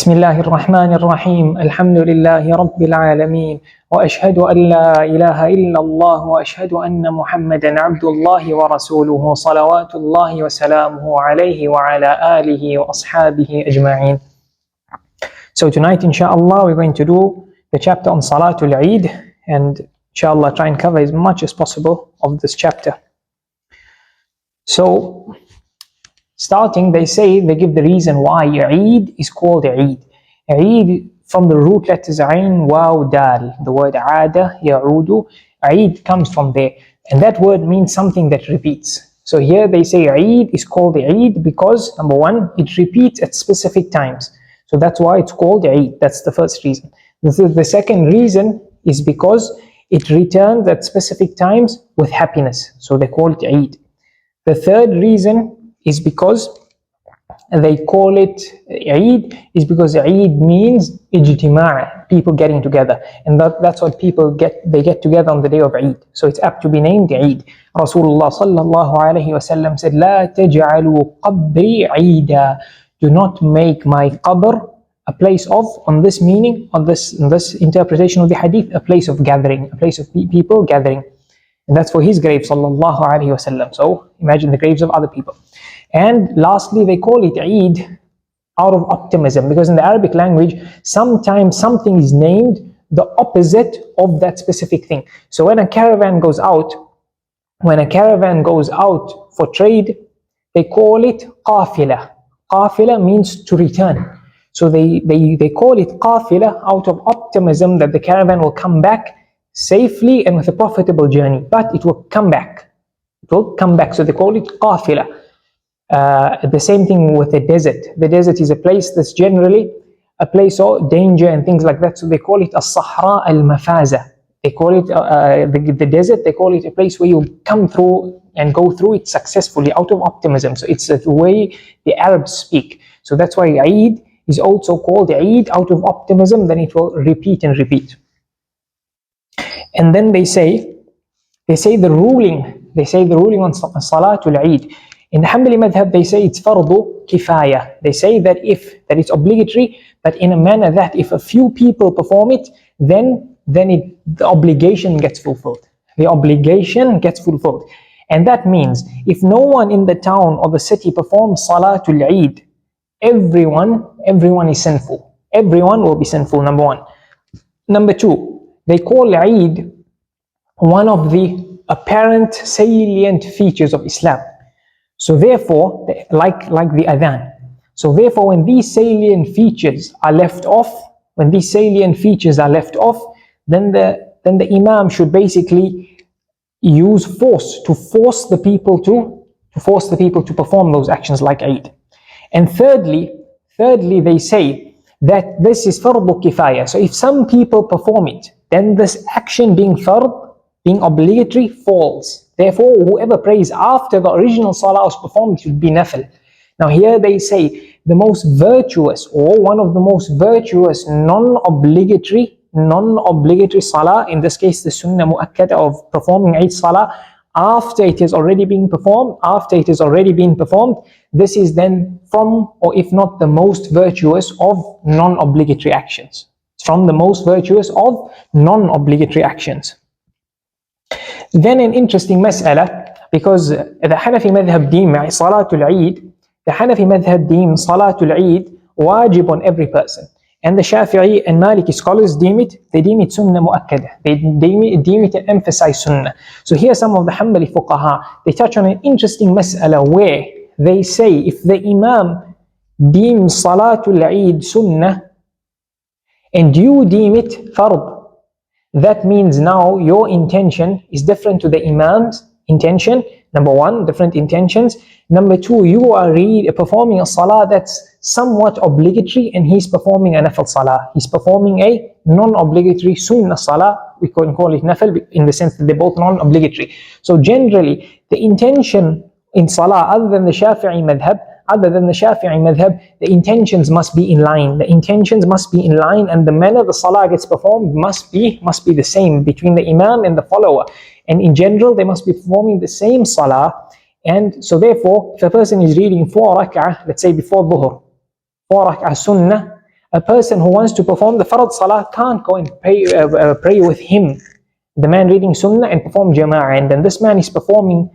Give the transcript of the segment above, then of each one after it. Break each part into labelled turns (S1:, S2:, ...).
S1: بسم الله الرحمن الرحيم الحمد لله رب العالمين وأشهد أن لا إله إلا الله وأشهد أن محمدا عبد الله ورسوله صلوات الله وسلامه عليه وعلى آله وأصحابه أجمعين. So tonight inshallah we're going to do the chapter on salaah-tul-eid and inshallah try and cover as much as possible of this chapter. So starting, they give the reason why Eid is called Eid. Eid from the root letters Ain, Waw, Dal. The word Aada, Ya'udu, Eid comes from there. And that word means something that repeats. So here they say Eid is called Eid because, number one, it repeats at specific times. So that's why it's called Eid. That's the first reason. The second reason is because it returns at specific times with happiness. So they call it Eid. The third reason is because they call it Eid, is because Eid means ijtima', people getting together, and that's what people get. They get together on the day of Eid, so it's apt to be named Eid. Rasulullah sallallahu alaihi wasallam said, "La taj'alu qabri Eida." Do not make my qabr a place of, on this meaning, on this interpretation of the hadith, a place of gathering, a place of people gathering, and that's for his grave sallallahu alaihi wasallam. So imagine the graves of other people. And lastly, they call it Eid out of optimism, because in the Arabic language, sometimes something is named the opposite of that specific thing. So when a caravan goes out for trade, they call it qafila. Qafila means to return. So they call it qafila out of optimism that the caravan will come back safely and with a profitable journey, but it will come back. It will come back. So they call it qafila. The same thing with the desert. The desert is a place that's generally a place of danger and things like that. So they call it as-sahra al-mafaza. They call it the desert. They call it a place where you come through and go through it successfully out of optimism. So it's the way the Arabs speak. So that's why Eid is also called Eid out of optimism. Then it will repeat and repeat. And then they say the ruling on salaah-tul-eid. In the hanbali madhab, they say it's fardu kifaya. They say that it's obligatory, but in a manner that if a few people perform it, then the obligation gets fulfilled. The obligation gets fulfilled. And that means if no one in the town or the city performs salaah-tul-eid, everyone is sinful. Everyone will be sinful, number one. Number two, they call Eid one of the apparent salient features of Islam. So therefore, like the adhan. So therefore, when these salient features are left off, then the imam should basically use force to force the people to perform those actions like Eid. And thirdly, they say that this is fardu kifaya. So if some people perform it, then this action being fard, being obligatory, falls. Therefore, whoever prays after the original salah was performed should be nafil. Now here they say the most virtuous, or one of the most virtuous non-obligatory salah, in this case the sunnah mu'akkada of performing Eid salah, after it has already been performed, this is then from, or if not the most virtuous of non-obligatory actions. It's from the most virtuous of non-obligatory actions. Then an interesting mas'ala, because the Hanafi madhab deem salaah-tul-eid wajib on every person. And the Shafi'i and Maliki scholars deem it sunnah mu'akkada. They deem it to emphasize sunnah. So here some of the hanbali fuqaha, they touch on an interesting mas'ala where they say if the imam deems salaah-tul-eid sunnah and you deem it fard, that means now your intention is different to the imam's intention. Number one, different intentions. Number two, you are performing a salah that's somewhat obligatory and he's performing a nafil salah. He's performing a non-obligatory sunnah salah. We can call it nafil in the sense that they're both non-obligatory. So generally, the intention in salah, other than the Shafi'i madhab, the intentions must be in line. And the manner the salah gets performed must be the same between the imam and the follower. And in general, they must be performing the same salah. And so therefore, if a person is reading 4 rak'ah, let's say before dhuhr, 4 rak'ah sunnah, a person who wants to perform the farad salah can't go and pray with him, the man reading sunnah, and perform jama'ah, and then this man is performing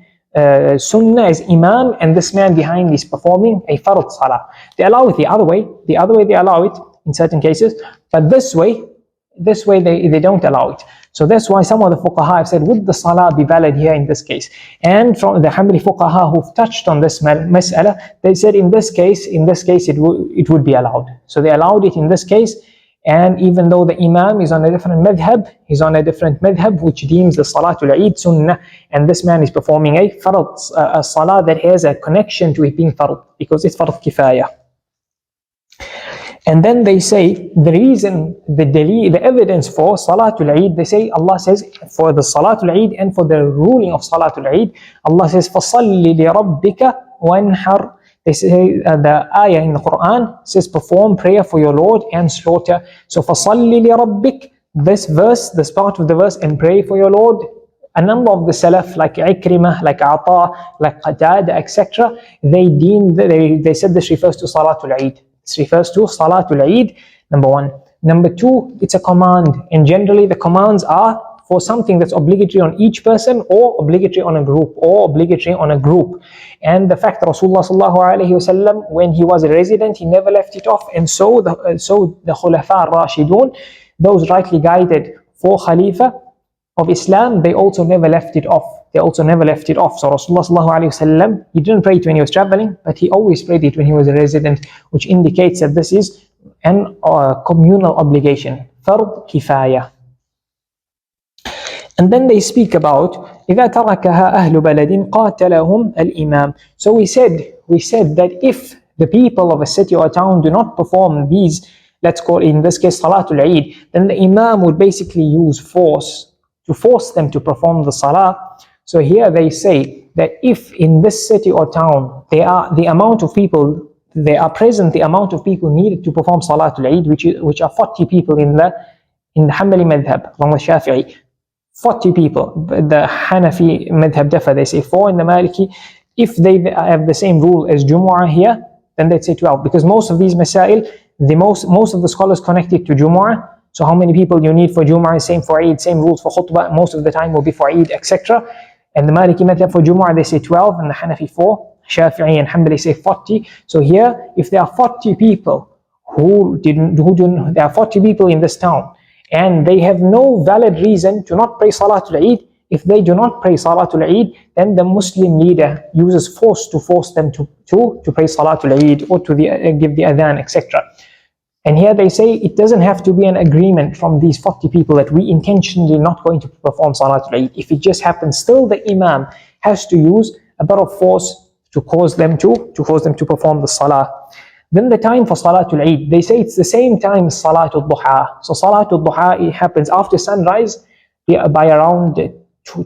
S1: sunnah as imam, and this man behind is performing a farad salah. They allow it the other way they allow it in certain cases, but this way they don't allow it. So that's why some of the fuqaha have said, would the salah be valid here in this case? And from the hanbali fuqaha who've touched on this mas'ala, they said in this case it would be allowed. So they allowed it in this case, and even though the imam is on a different madhab, which deems the salaah-tul-eid sunnah, and this man is performing a farad, a salah that has a connection to it being farad, because it's farad kifaya. And then they say the reason, the evidence for salaah-tul-eid, they say Allah says for the salaah-tul-eid and for the ruling of salaah-tul-eid, Allah says فَصَلِّ لِرَبِّكَ وَانْحَرْ. They say the ayah in the Quran says perform prayer for your Lord and slaughter. So فَصَلِّ لِرَبِّكَ, this verse, this part of the verse, and pray for your Lord. A number of the Salaf, like Ikrimah, like Ata, like Qatada, etc., they said this refers to salaah-tul-eid. This refers to salaah-tul-eid, number one. Number two, it's a command, and generally the commands are for something that's obligatory on each person, or obligatory on a group, And the fact that Rasulullah ﷺ, when he was a resident, he never left it off, and so the Khulafa Rashidun, those rightly guided for Khalifa of Islam, they also never left it off. So Rasulullah ﷺ, he didn't pray it when he was traveling, but he always prayed it when he was a resident, which indicates that this is an communal obligation, fard kifaya. And then they speak about إذا تركها أهل بلد قاتلهم الإمام. So we said that if the people of a city or a town do not perform these, let's call in this case salaah-tul-eid, then the imam would basically use force to force them to perform the salah. So here they say that if in this city or town they are the amount of people needed to perform salaah-tul-eid, which are 40 people in the hanbali madhab, along with shafi'i, 40 people. The hanafi madhab differ, they say 4. In the maliki, if they have the same rule as jumu'ah here, then they'd say 12, because most of these masail, most of the scholars connect it to jumu'ah. So how many people you need for jumu'ah, same for eid, same rules for khutbah, most of the time will be for eid, etc. And the maliki madhab for jumu'ah, they say 12, and the hanafi 4, shafi'i and hanbali say 40. So here, if there are 40 people there are 40 people in this town, and they have no valid reason to not pray salaah-tul-eid, if they do not pray salaah-tul-eid, then the Muslim leader uses force to force them to pray salaah-tul-eid, or to give the adhan, etc. And here they say it doesn't have to be an agreement from these 40 people that we intentionally not going to perform salaah-tul-eid. If it just happens, still the imam has to use a bit of force to cause them to perform the salah. Then the time for salaah-tul-eid, they say it's the same time as salaah-tul-duhaa. So salaah-tul-duhaa, it happens after sunrise by around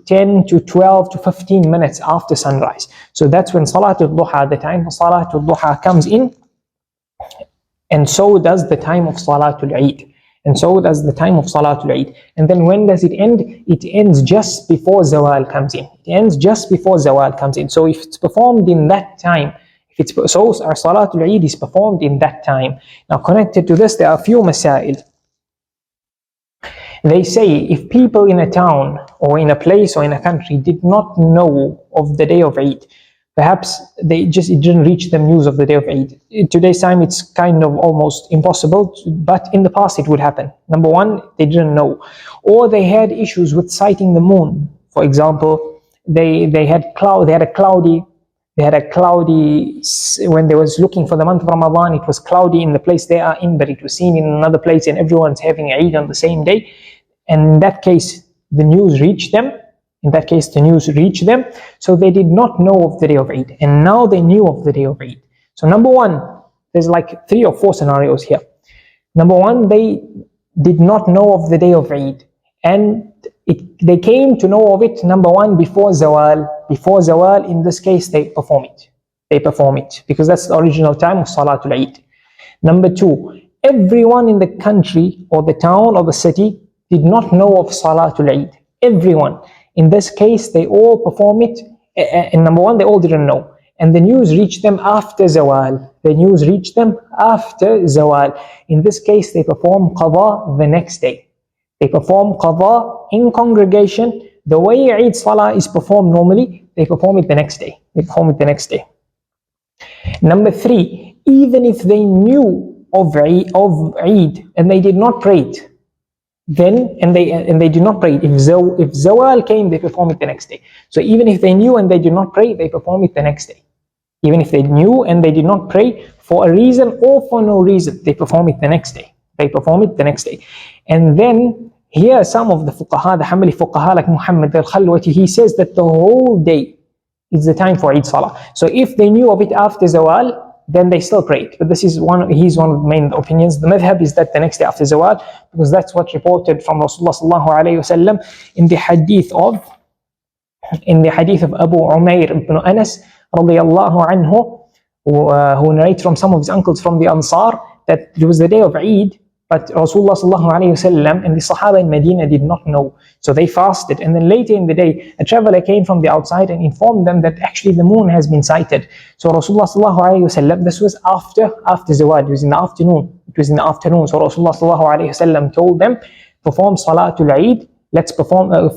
S1: 10 to 12 to 15 minutes after sunrise. So that's when salaah-tul-duhaa, the time for salaah-tul-duhaa comes in, and so does the time of salaah-tul-eid. And then when does it end? It ends just before zawal comes in. So if it's performed in that time, our salaah-tul-eid is performed in that time. Now connected to this, there are a few masail. They say if people in a town or in a place or in a country did not know of the day of Eid, perhaps it didn't reach them news of the day of Eid. In today's time, it's kind of almost impossible, but in the past it would happen. Number one, they didn't know, or they had issues with sighting the moon. For example, they had a cloudy. When they was looking for the month of Ramadan, it was cloudy in the place they are in, but it was seen in another place, and everyone's having Eid on the same day. And in that case, the news reached them. So they did not know of the day of Eid, and now they knew of the day of Eid. So number one, there's like 3 or 4 scenarios here. Number one, they did not know of the day of Eid, and they came to know of it, number one, before zawal. In this case, they perform it because that's the original time of salaah-tul-eid. Number two, everyone in the country or the town or the city did not know of salaah-tul-eid. Everyone. In this case, they all perform it, and number one, they all didn't know. and the news reached them after zawal. The news reached them after zawal. In this case, they perform qadha the next day. They perform qadha in congregation. The way Eid Salah is performed normally, they perform it the next day. They perform it the next day. Number 3, even if they knew of Eid and they did not pray it, then and they did not pray it. If zawal came, they perform it the next day. So even if they knew and they did not pray, they perform it the next day. Even if they knew and they did not pray for a reason or for no reason, they perform it the next day. They perform it the next day. And then here some of the fuqaha, the hanbali fuqaha like Muhammad al-Khalwati, he says that the whole day is the time for Eid Salah. So if they knew of it after zawal, then they still prayed. But this is one of the main opinions. The madhab is that the next day after zawal, because that's what reported from Rasulullah sallallahu alayhi wasallam in the hadith of Abu Umair ibn Anas radiyallahu anhu, who narrates from some of his uncles from the Ansar that it was the day of Eid, but Rasulullah sallallahu alayhi wasallam and the Sahaba in Medina did not know. So they fasted, and then later in the day, a traveler came from the outside and informed them that actually the moon has been sighted. So Rasulullah sallallahu alayhi wasallam, this was after zawad, it was in the afternoon. So Rasulullah sallallahu alayhi wasallam told them, perform salaah-tul-eid. Let's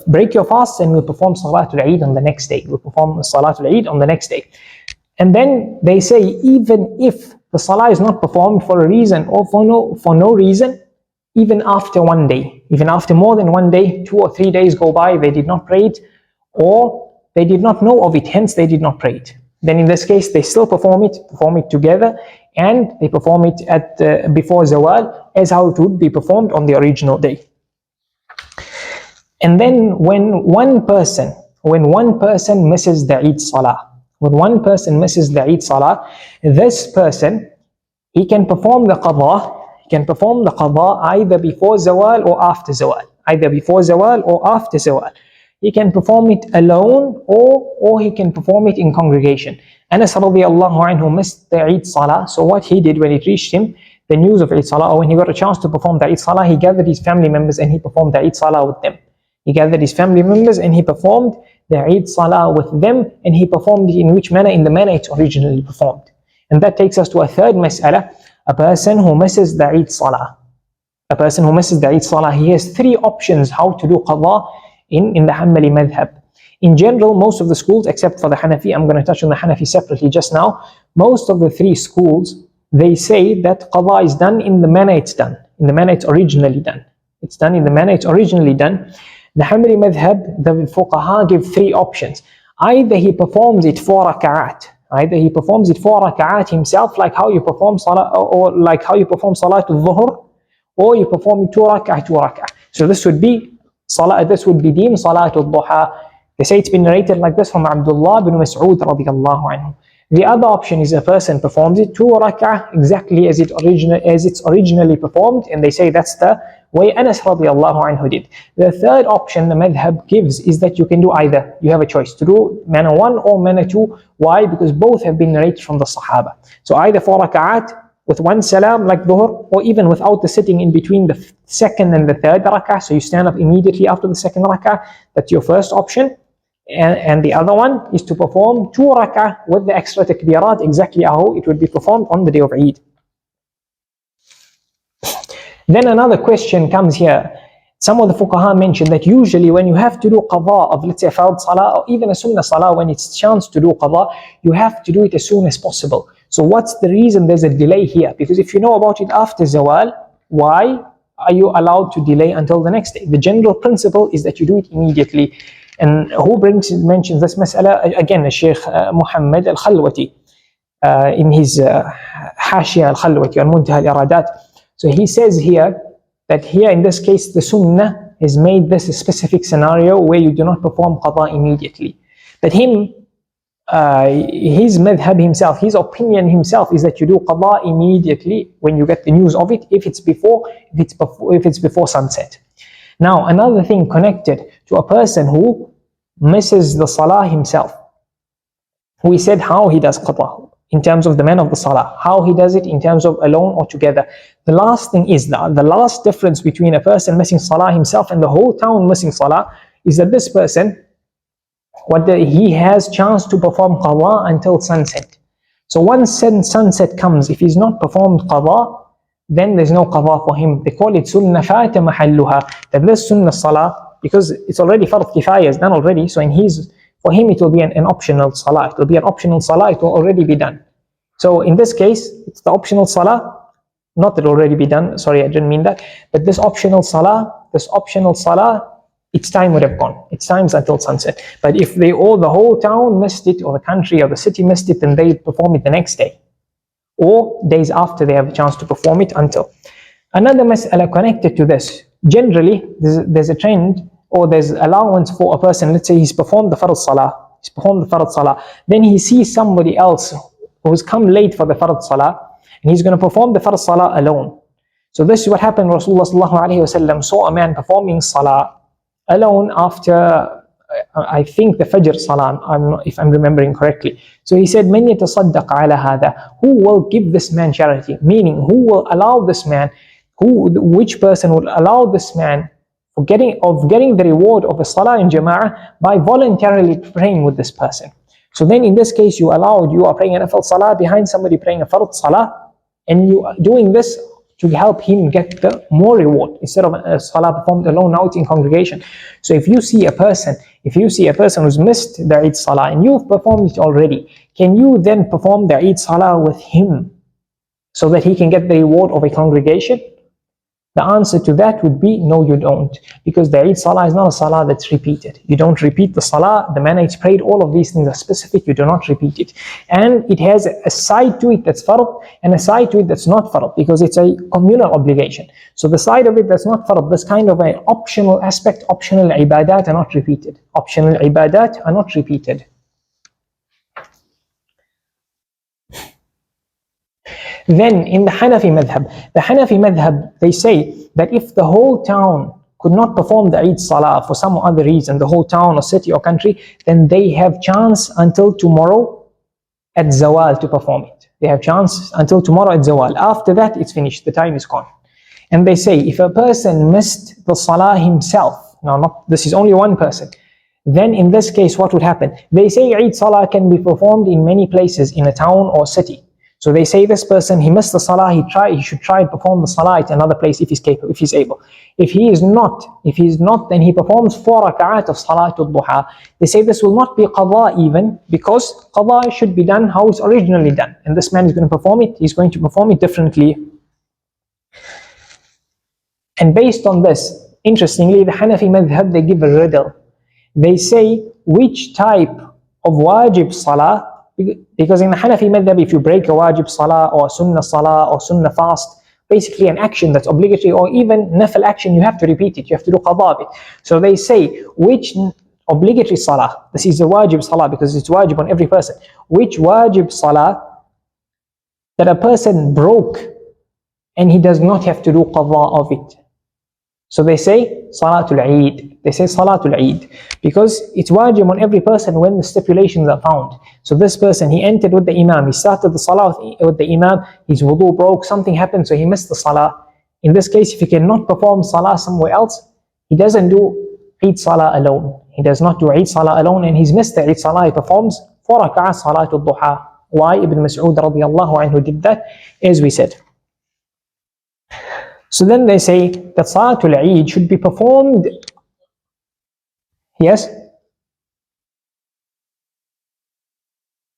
S1: break your fast, and we'll perform salaah-tul-eid on the next day. We'll perform salaah-tul-eid on the next day. And then they say, even if the salah is not performed for a reason or for no reason, even after one day, even after more than one day, 2 or 3 days go by, they did not pray it, or they did not know of it, hence they did not pray it. Then in this case, they still perform it together, and they perform it before zawal, as how it would be performed on the original day. And then when one person misses the Eid Salah, this person, he can perform the qadha. Either before zawal or after zawal. He can perform it alone, or he can perform it in congregation. Anas radiyallahu anhu missed the Eid Salah. So what he did when it reached him the news of Eid Salah, or when he got a chance to perform the Eid Salah, he gathered his family members and he performed the Eid Salah with them. He gathered his family members and he performed the Eid Salah with them, and he performed it in which manner? In the manner it's originally performed. And that takes us to a third mas'ala. A person who misses the Eid Salah. He has 3 options how to do qadha in the Hanbali madhab. In general, most of the schools, except for the Hanafi, I'm going to touch on the Hanafi separately just now, most of the 3 schools, they say that qadha is done in the manner it's done, in the manner it's originally done. It's done in the manner it's originally done. The Hanbali madhab, the fuqaha give 3 options. Either he performs it 4 rak'at, himself, like how you perform salah, or like how you perform salatul-dhuhr, or you perform it 2 rak'ah. So this would be deemed salatul-duha. They say it's been narrated like this from Abdullah bin Mas'ud radiyallahu anhu. The other option is a person performs it 2 rak'ah exactly as it's originally performed, and they say that's the way Anas radiyallahu anhu did. The third option the madhab gives is that you can do either. You have a choice to do manner 1 or manner 2. Why? Because both have been narrated from the Sahaba. So either 4 rak'at with 1 salam like dhuhr, or even without the sitting in between the second and the third rak'ah. So you stand up immediately after the second rak'ah. That's your first option. And the other one is to perform 2 rak'ah with the extra takbeeraat, exactly how it would be performed on the day of Eid. Then another question comes here. Some of the fuqaha mention that usually when you have to do qadha of, let's say, a fard salah or even a sunnah salah, when it's chance to do qadha, you have to do it as soon as possible. So what's the reason there's a delay here? Because if you know about it after zawal, why are you allowed to delay until the next day? The general principle is that you do it immediately. And who mentions this mas'ala? Again, Shaykh Muhammad al-Khalwati in his Hashia al-Khalwati on Muntaha al-Iradat. So he says here that here in this case the sunnah has made this a specific scenario where you do not perform qadha immediately. But his madhab himself, his opinion himself is that you do qadha immediately when you get the news of it, if it's before sunset. Now another thing connected to a person who misses the salah himself. We said how he does qadha in terms of the man of the salah, how he does it in terms of alone or together. The last thing is the last difference between a person missing salah himself and the whole town missing salah is that this person, he has chance to perform qadha until sunset. So once sunset comes, if he's not performed qadha, then there's no qadha for him. They call it sunnah fata mahalluha, that this sunnah salah, because it's already fard kifaya, is done already, so for him it will be an optional salah. It will be an optional salah, it will already be done. So in this case, it's the optional salah, not that it will already be done, sorry, I didn't mean that, but this optional salah, its time would have gone. Its time's until sunset. But if the whole town missed it, or the country or the city missed it, then they perform it the next day, or days after they have a chance to perform it until. Another mas'ala connected to this, generally there's a trend, or there's allowance for a person. Let's say he's performed the fard salah, then he sees somebody else who's come late for the fard salah, and he's going to perform the fard salah alone. So this is what happened. Rasulullah saw a man performing salah alone after, I think, the Fajr Salah, if I'm remembering correctly. So he said, "Man yatasaddaq ala hadha?" Who will give this man charity? Meaning, who will allow this man? Which person will allow this man of getting the reward of a Salah in Jama'ah by voluntarily praying with this person? So then, in this case, you are praying a nafil Salah behind somebody praying a fard Salah, and you are doing this to help him get the more reward instead of a salah performed alone. Now it's in congregation. So if you see a person who's missed the Eid Salah and you've performed it already, can you then perform the Eid Salah with him so that he can get the reward of a congregation? The answer to that would be no, you don't, because the Eid Salah is not a Salah that's repeated. You don't repeat the Salah, the manner it's prayed, all of these things are specific, you do not repeat it. And it has a side to it that's fard and a side to it that's not fard, because it's a communal obligation. So the side of it that's not fard, this kind of an optional aspect, optional ibadat are not repeated. Optional ibadat are not repeated. Then in the Hanafi madhab, they say that if the whole town could not perform the Eid Salah for some other reason, the whole town or city or country, then they have chance until tomorrow at zawal to perform it. They have chance until tomorrow at zawal. After that, it's finished, the time is gone. And they say if a person missed the Salah himself, this is only one person, then in this case what would happen? They say Eid Salah can be performed in many places in a town or city. So they say this person, he missed the salah, he should try and perform the salah at another place if he's capable, if he's able. If he is not, then he performs 4 rak'at of salaah-tul-duha. They say this will not be qadha even, because qadha should be done how it's originally done. And this man is going to perform it, he's going to perform it differently. And based on this, interestingly, the Hanafi madhab, they give a riddle. They say which type of wajib salah, because in the Hanafi madhab, if you break a wajib salah or sunnah fast, basically an action that's obligatory or even nafil action, you have to repeat it, you have to do qadha of it. So they say which obligatory salah, this is a wajib salah because it's wajib on every person, which wajib salah that a person broke and he does not have to do qadha of it. So they say salaah-tul-eid. They say salaah-tul-eid because it's wajib on every person when the stipulations are found. So this person, he entered with the imam, he started the salah with the imam, his wudu broke, something happened, so he missed the salah. In this case, if he cannot perform salah somewhere else, he doesn't do Eid Salah alone. He does not do Eid Salah alone, and he's missed the Eid Salah. He performs 4 rak'ah salaah-tul-duha. Why Ibn Mas'ud radiyallahu anhu did that, as we said. So then they say that salaah-tul-eid should be performed. Yes?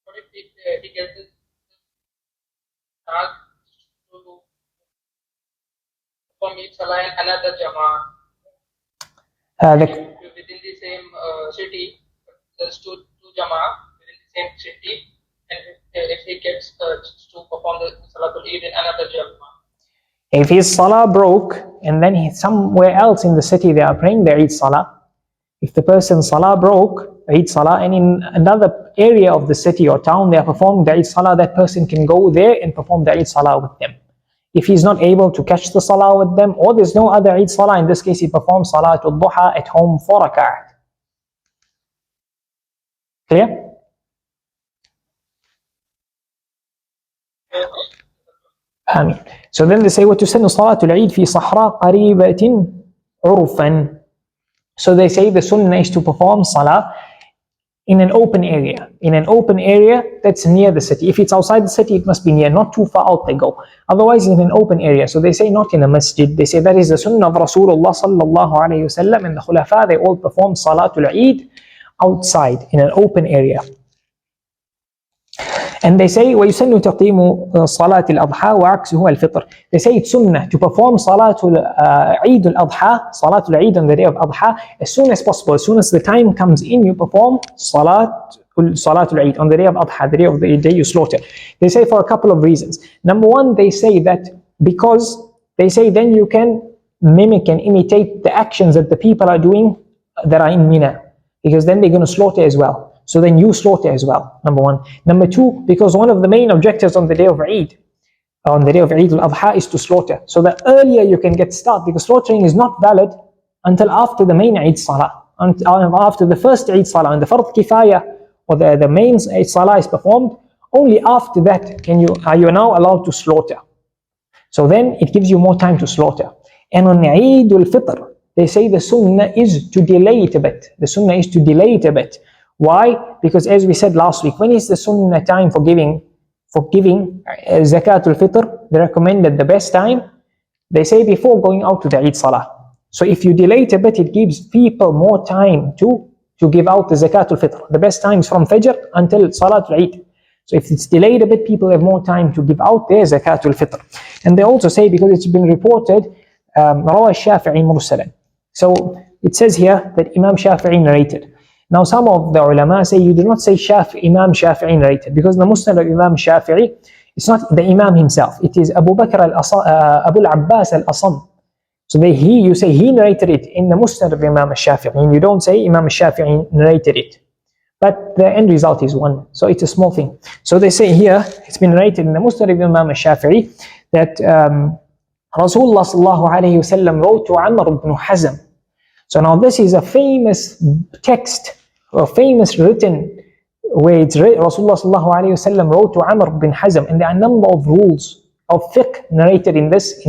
S2: What if he gets his chance to perform each salah in another jama'ah? Within the same city, there's two jama'ah within the same city, and if he gets to perform the salaah-tul-eid in another jama'ah.
S1: If his salah broke and then somewhere else in the city they are praying their Eid Salah, if the person's salah broke, Eid Salah, and in another area of the city or town they are performing the Eid Salah, that person can go there and perform the Eid Salah with them. If he's not able to catch the salah with them, or there's no other Eid Salah, in this case he performs salaah-tul-duha at home 4 rak'ah. Clear? Ameen. So then they say, وَتُسَنُّ صَلَاةُ الْعِيدِ فِي صَحْرَاءٍ قَرِيبَةٍ عُرْفًا. So they say the sunnah is to perform salah in an open area. In an open area that's near the city. If it's outside the city, it must be near, not too far out they go. Otherwise, in an open area. So they say not in a masjid. They say that is the sunnah of rasoolullaah sallallahu alayhi wasallam, and the khulafa, they all perform salaah-tul-eid outside in an open area. And they say وَيُسَنُّ تَقْدِيمُ صَلَاةِ الْأَضْحَى وَعَكْسُهُ الْفِطْر. They say it's sunnah to perform eid-ul-adhaa, salatul-eid on the day of adha, as soon as possible. As soon as the time comes in, you perform salatul-eid on the day of adha, the day of the day you slaughter. They say for a couple of reasons. Number one, they say that because they say then you can mimic and imitate the actions that the people are doing that are in Mina, because then they're going to slaughter as well. So then you slaughter as well, number one. Number two, because one of the main objectives on the day of Eid, on the day of Eid-ul-Adhaa, is to slaughter. So the earlier you can get started, because slaughtering is not valid until after the main Eid Salah, after the first Eid Salah, and the Fard Kifaya, or the main Eid Salah is performed. Only after that are you now allowed to slaughter. So then it gives you more time to slaughter. And on Eid-ul-Fitr, they say the sunnah is to delay it a bit. The sunnah is to delay it a bit. Why? Because as we said last week, when is the sunnah time for giving zakatul fitr? They recommended the best time, they say before going out to the Eid Salah. So if you delay it a bit, it gives people more time to give out the zakatul fitr. The best time is from Fajr until Salatul Eid. So if it's delayed a bit, people have more time to give out their zakatul fitr. And they also say, because it's been reported, روى الشافعي مرسلا. So it says here that Imam Shafi'i narrated. Now some of the ulama say you do not say Imam Shafi'i narrated, because the Musnad of Imam Shafi'i, it's not the Imam himself, it is Abu Bakr Abu al-Abbas al-Asam. So you say he narrated it in the Musnad of Imam Shafi'i, and you don't say Imam Shafi'i narrated it. But the end result is one, so it's a small thing. So they say here, it's been narrated in the Musnad of Imam Shafi'i that Rasulullah sallallahu alayhi wa sallam wrote to Amr ibn Hazm. So now this is a famous text, a famous written, where it's Rasulullah sallallahu alayhi wa sallam wrote to Amr bin Hazm, and there are a number of rules of fiqh narrated in this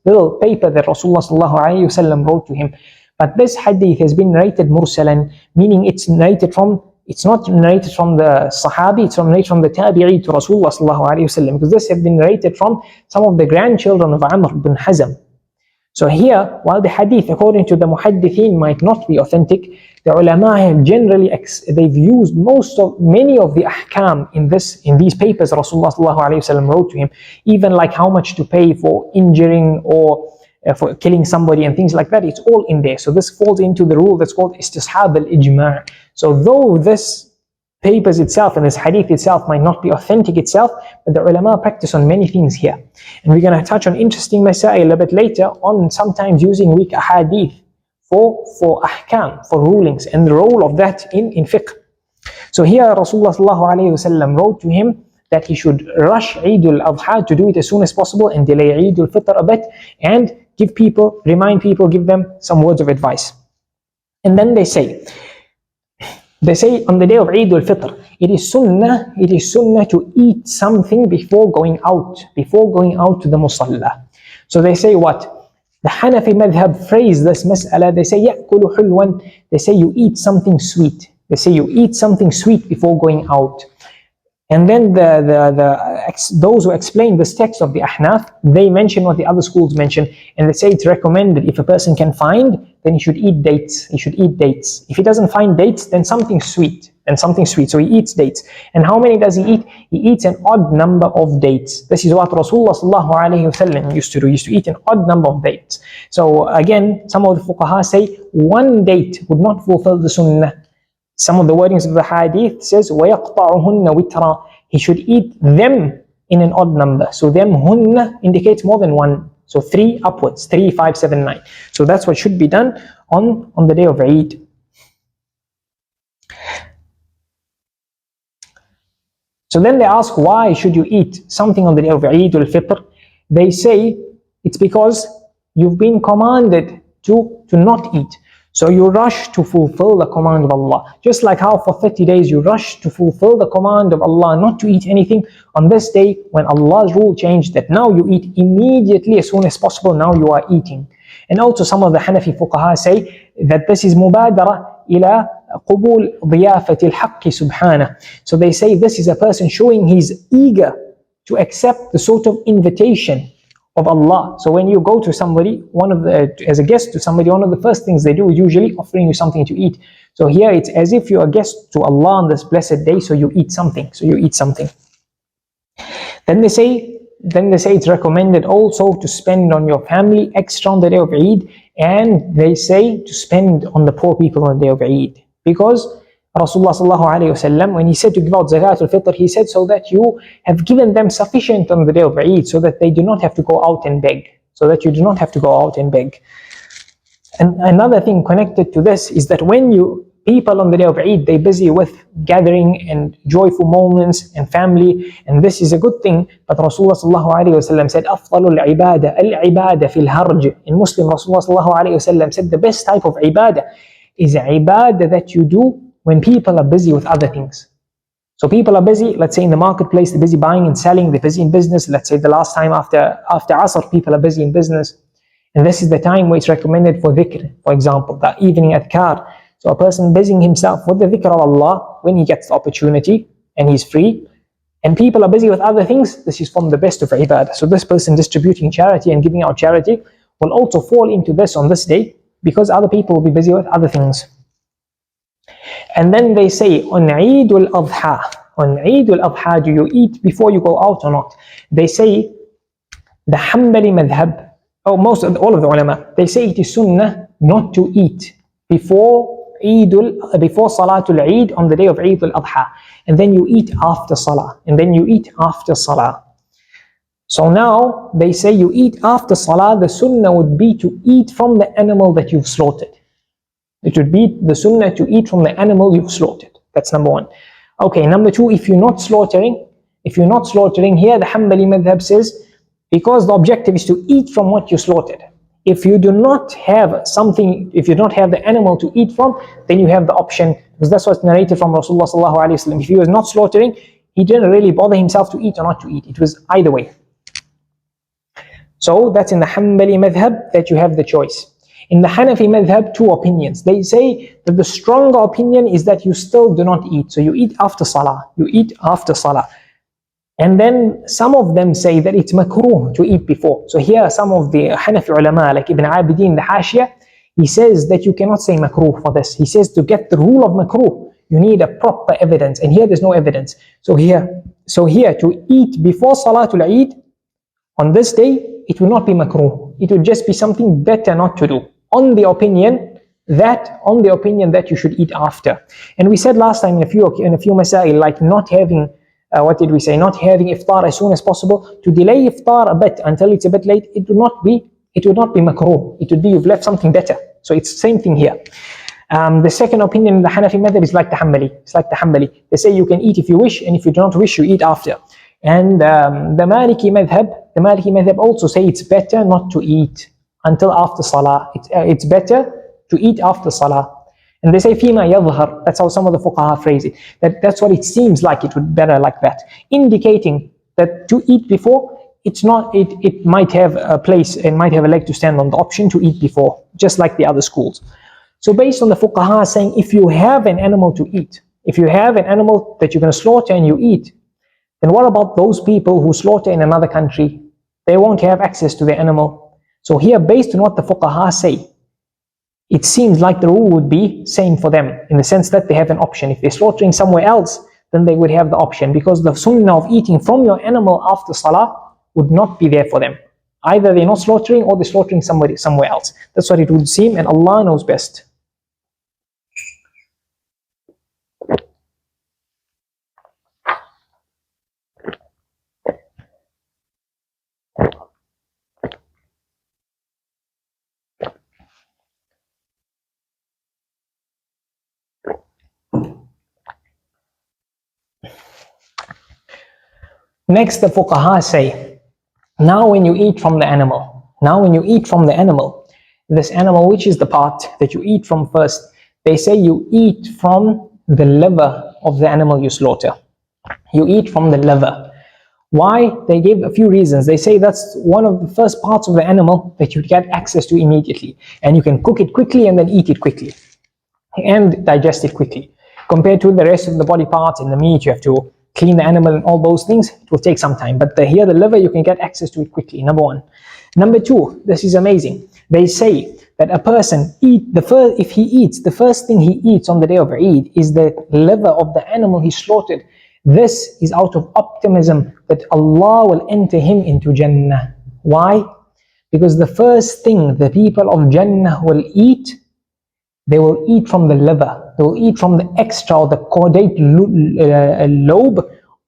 S1: little paper that Rasulullah sallallahu alayhi wa sallam wrote to him. But this hadith has been narrated mursalan, meaning it's not narrated from the Sahabi, it's narrated from the Tabi'i to Rasulullah sallallahu alayhi wa sallam, because this has been narrated from some of the grandchildren of Amr bin Hazm. So here, while the hadith, according to the muhaddithin, might not be authentic, the ulama have generally, they've used many of the ahkam in these papers Rasulullah sallallahu alayhi wa sallam wrote to him, even like how much to pay for injuring or for killing somebody and things like that. It's all in there. So this falls into the rule that's called istishab al-ijma'. So though this papers itself and this hadith itself might not be authentic itself, but the ulama practice on many things here. And we're going to touch on interesting masail a bit later on, sometimes using weak ahadith for ahkam, for rulings, and the role of that in fiqh. So here Rasulullah sallallahu alayhi wa sallam wrote to him that he should rush Eid-ul-Adhaa, to do it as soon as possible, and delay Eid-ul-Fitr a bit, and remind people, give them some words of advice. And then they say on the day of Eid-ul-Fitr, it is sunnah to eat something before going out to the musallah. So they say what? The Hanafi madhab phrase this mas'ala, they say يَأْكُلُ حُلْوًا, they say you eat something sweet. They say you eat something sweet before going out. And then those who explain this text of the Ahnaf, they mention what the other schools mention, and they say it's recommended if a person can find, then he should eat dates. He should eat dates. If he doesn't find dates, then something sweet. So he eats dates. And how many does he eat? He eats an odd number of dates. This is what Rasulullah sallallahu alayhi wa sallam used to do. He used to eat an odd number of dates. So again, some of the fuqaha say one date would not fulfill the sunnah. Some of the wordings of the hadith says وَيَقْطَعُهُنَّ وِتْرًا. He should eat them in an odd number. So them, hunna, indicates more than one. So 3 upwards, 3, 5, 7, 9. So that's what should be done on the day of Eid. So then they ask, why should you eat something on the day of Eid-ul-Fitr? They say it's because you've been commanded to not eat. So you rush to fulfill the command of Allah. Just like how for 30 days you rush to fulfill the command of Allah not to eat anything, on this day when Allah's rule changed that now you eat immediately as soon as possible, now you are eating. And also some of the Hanafi fuqaha say that this is mubadara ila قبول ضيافة الحق سبحانه. So they say this is a person showing he's eager to accept the sort of invitation of Allah. So when you go to somebody, as a guest to somebody, one of the first things they do is usually offering you something to eat. So here it's as if you're a guest to Allah on this blessed day, so you eat something. Then they say it's recommended also to spend on your family extra on the day of Eid, and they say to spend on the poor people on the day of Eid. Because Rasulullah s.a.w, when he said to give out zakat-ul-fitr, he said so that you have given them sufficient on the day of Eid, so that they do not have to go out and beg. So that you do not have to go out and beg. And another thing connected to this is that when people on the day of Eid, they're busy with gathering and joyful moments and family, and this is a good thing. But Rasulullah s.a.w said, أفضل العبادة العبادة في الهرج. In Muslim, Rasulullah s.a.w said the best type of ibadah is ibadah that you do when people are busy with other things. So people are busy, let's say in the marketplace, they're busy buying and selling, they're busy in business. Let's say the last time after Asr, people are busy in business. And this is the time where it's recommended for dhikr, for example, the evening adhkar. So a person busying himself with the dhikr of Allah when he gets the opportunity and he's free. And people are busy with other things, this is from the best of ibadah. So this person distributing charity and giving out charity will also fall into this on this day, because other people will be busy with other things. And then they say, on eid-ul-adhaa, do you eat before you go out or not? They say, the hanbali madhab, all of the ulama, they say it is sunnah not to eat before salaah-tul-eid on the day of eid-ul-adhaa. And then you eat after salah. So now they say you eat after salah. The sunnah would be to eat from the animal that you've slaughtered. It would be the sunnah to eat from the animal you've slaughtered. That's number one. Okay, number two, if you're not slaughtering here, the Hanbali madhab says, because the objective is to eat from what you slaughtered. If you do not have something, if you don't have the animal to eat from, then you have the option, because that's what's narrated from Rasulullah s.a.w. If he was not slaughtering, he didn't really bother himself to eat or not to eat. It was either way. So that's in the Hanbali madhab that you have the choice. In the Hanafi madhab, two opinions. They say that the stronger opinion is that you still do not eat. So you eat after salah. And then some of them say that it's makruh to eat before. So here some of the Hanafi ulama, like Ibn Abidin, the Hashia, he says that you cannot say makruh for this. He says to get the rule of makruh, you need a proper evidence. And here there's no evidence. So here to eat before salatul-eid on this day, it will not be makruh. It will just be something better not to do. On the opinion that you should eat after. And we said last time in a few masail, like not having not having iftar as soon as possible, to delay iftar a bit until it's a bit late, it would not be makruh. It would be you've left something better. So it's the same thing here. The second opinion in the Hanafi madhab is like the Hanbali. They say you can eat if you wish, and if you do not wish, you eat after. And the Maliki madhab also say it's better not to eat until after salah. It's better to eat after salah. And they say فيما يظهر, that's how some of the fuqaha phrase it. That's what it seems like, it would be better like that, indicating that to eat before, it might have a place and might have a leg to stand on, the option to eat before, just like the other schools. So based on the fuqaha saying, if you have an animal to eat, if you have an animal that you're going to slaughter and you eat, then what about those people who slaughter in another country? They won't have access to the animal. So here, based on what the fuqaha say, it seems like the rule would be same for them, in the sense that they have an option. If they're slaughtering somewhere else, then they would have the option, because the sunnah of eating from your animal after salah would not be there for them. Either they're not slaughtering or they're slaughtering somewhere else. That's what it would seem, and Allah knows best. Next, the fuqaha say, now when you eat from the animal, this animal, which is the part that you eat from first, they say you eat from the liver of the animal you slaughter. You eat from the liver. Why? They give a few reasons. They say that's one of the first parts of the animal that you get access to immediately, and you can cook it quickly and then eat it quickly. and digest it quickly. Compared to the rest of the body parts and the meat, you have to clean the animal and all those things, it will take some time. But here, the liver, you can get access to it quickly, number one. Number two, this is amazing. They say that a person if he eats, the first thing he eats on the day of Eid is the liver of the animal he slaughtered. This is out of optimism that Allah will enter him into Jannah. Why? Because the first thing the people of Jannah will eat, they will eat from the liver. They will eat from the extra or the caudate lobe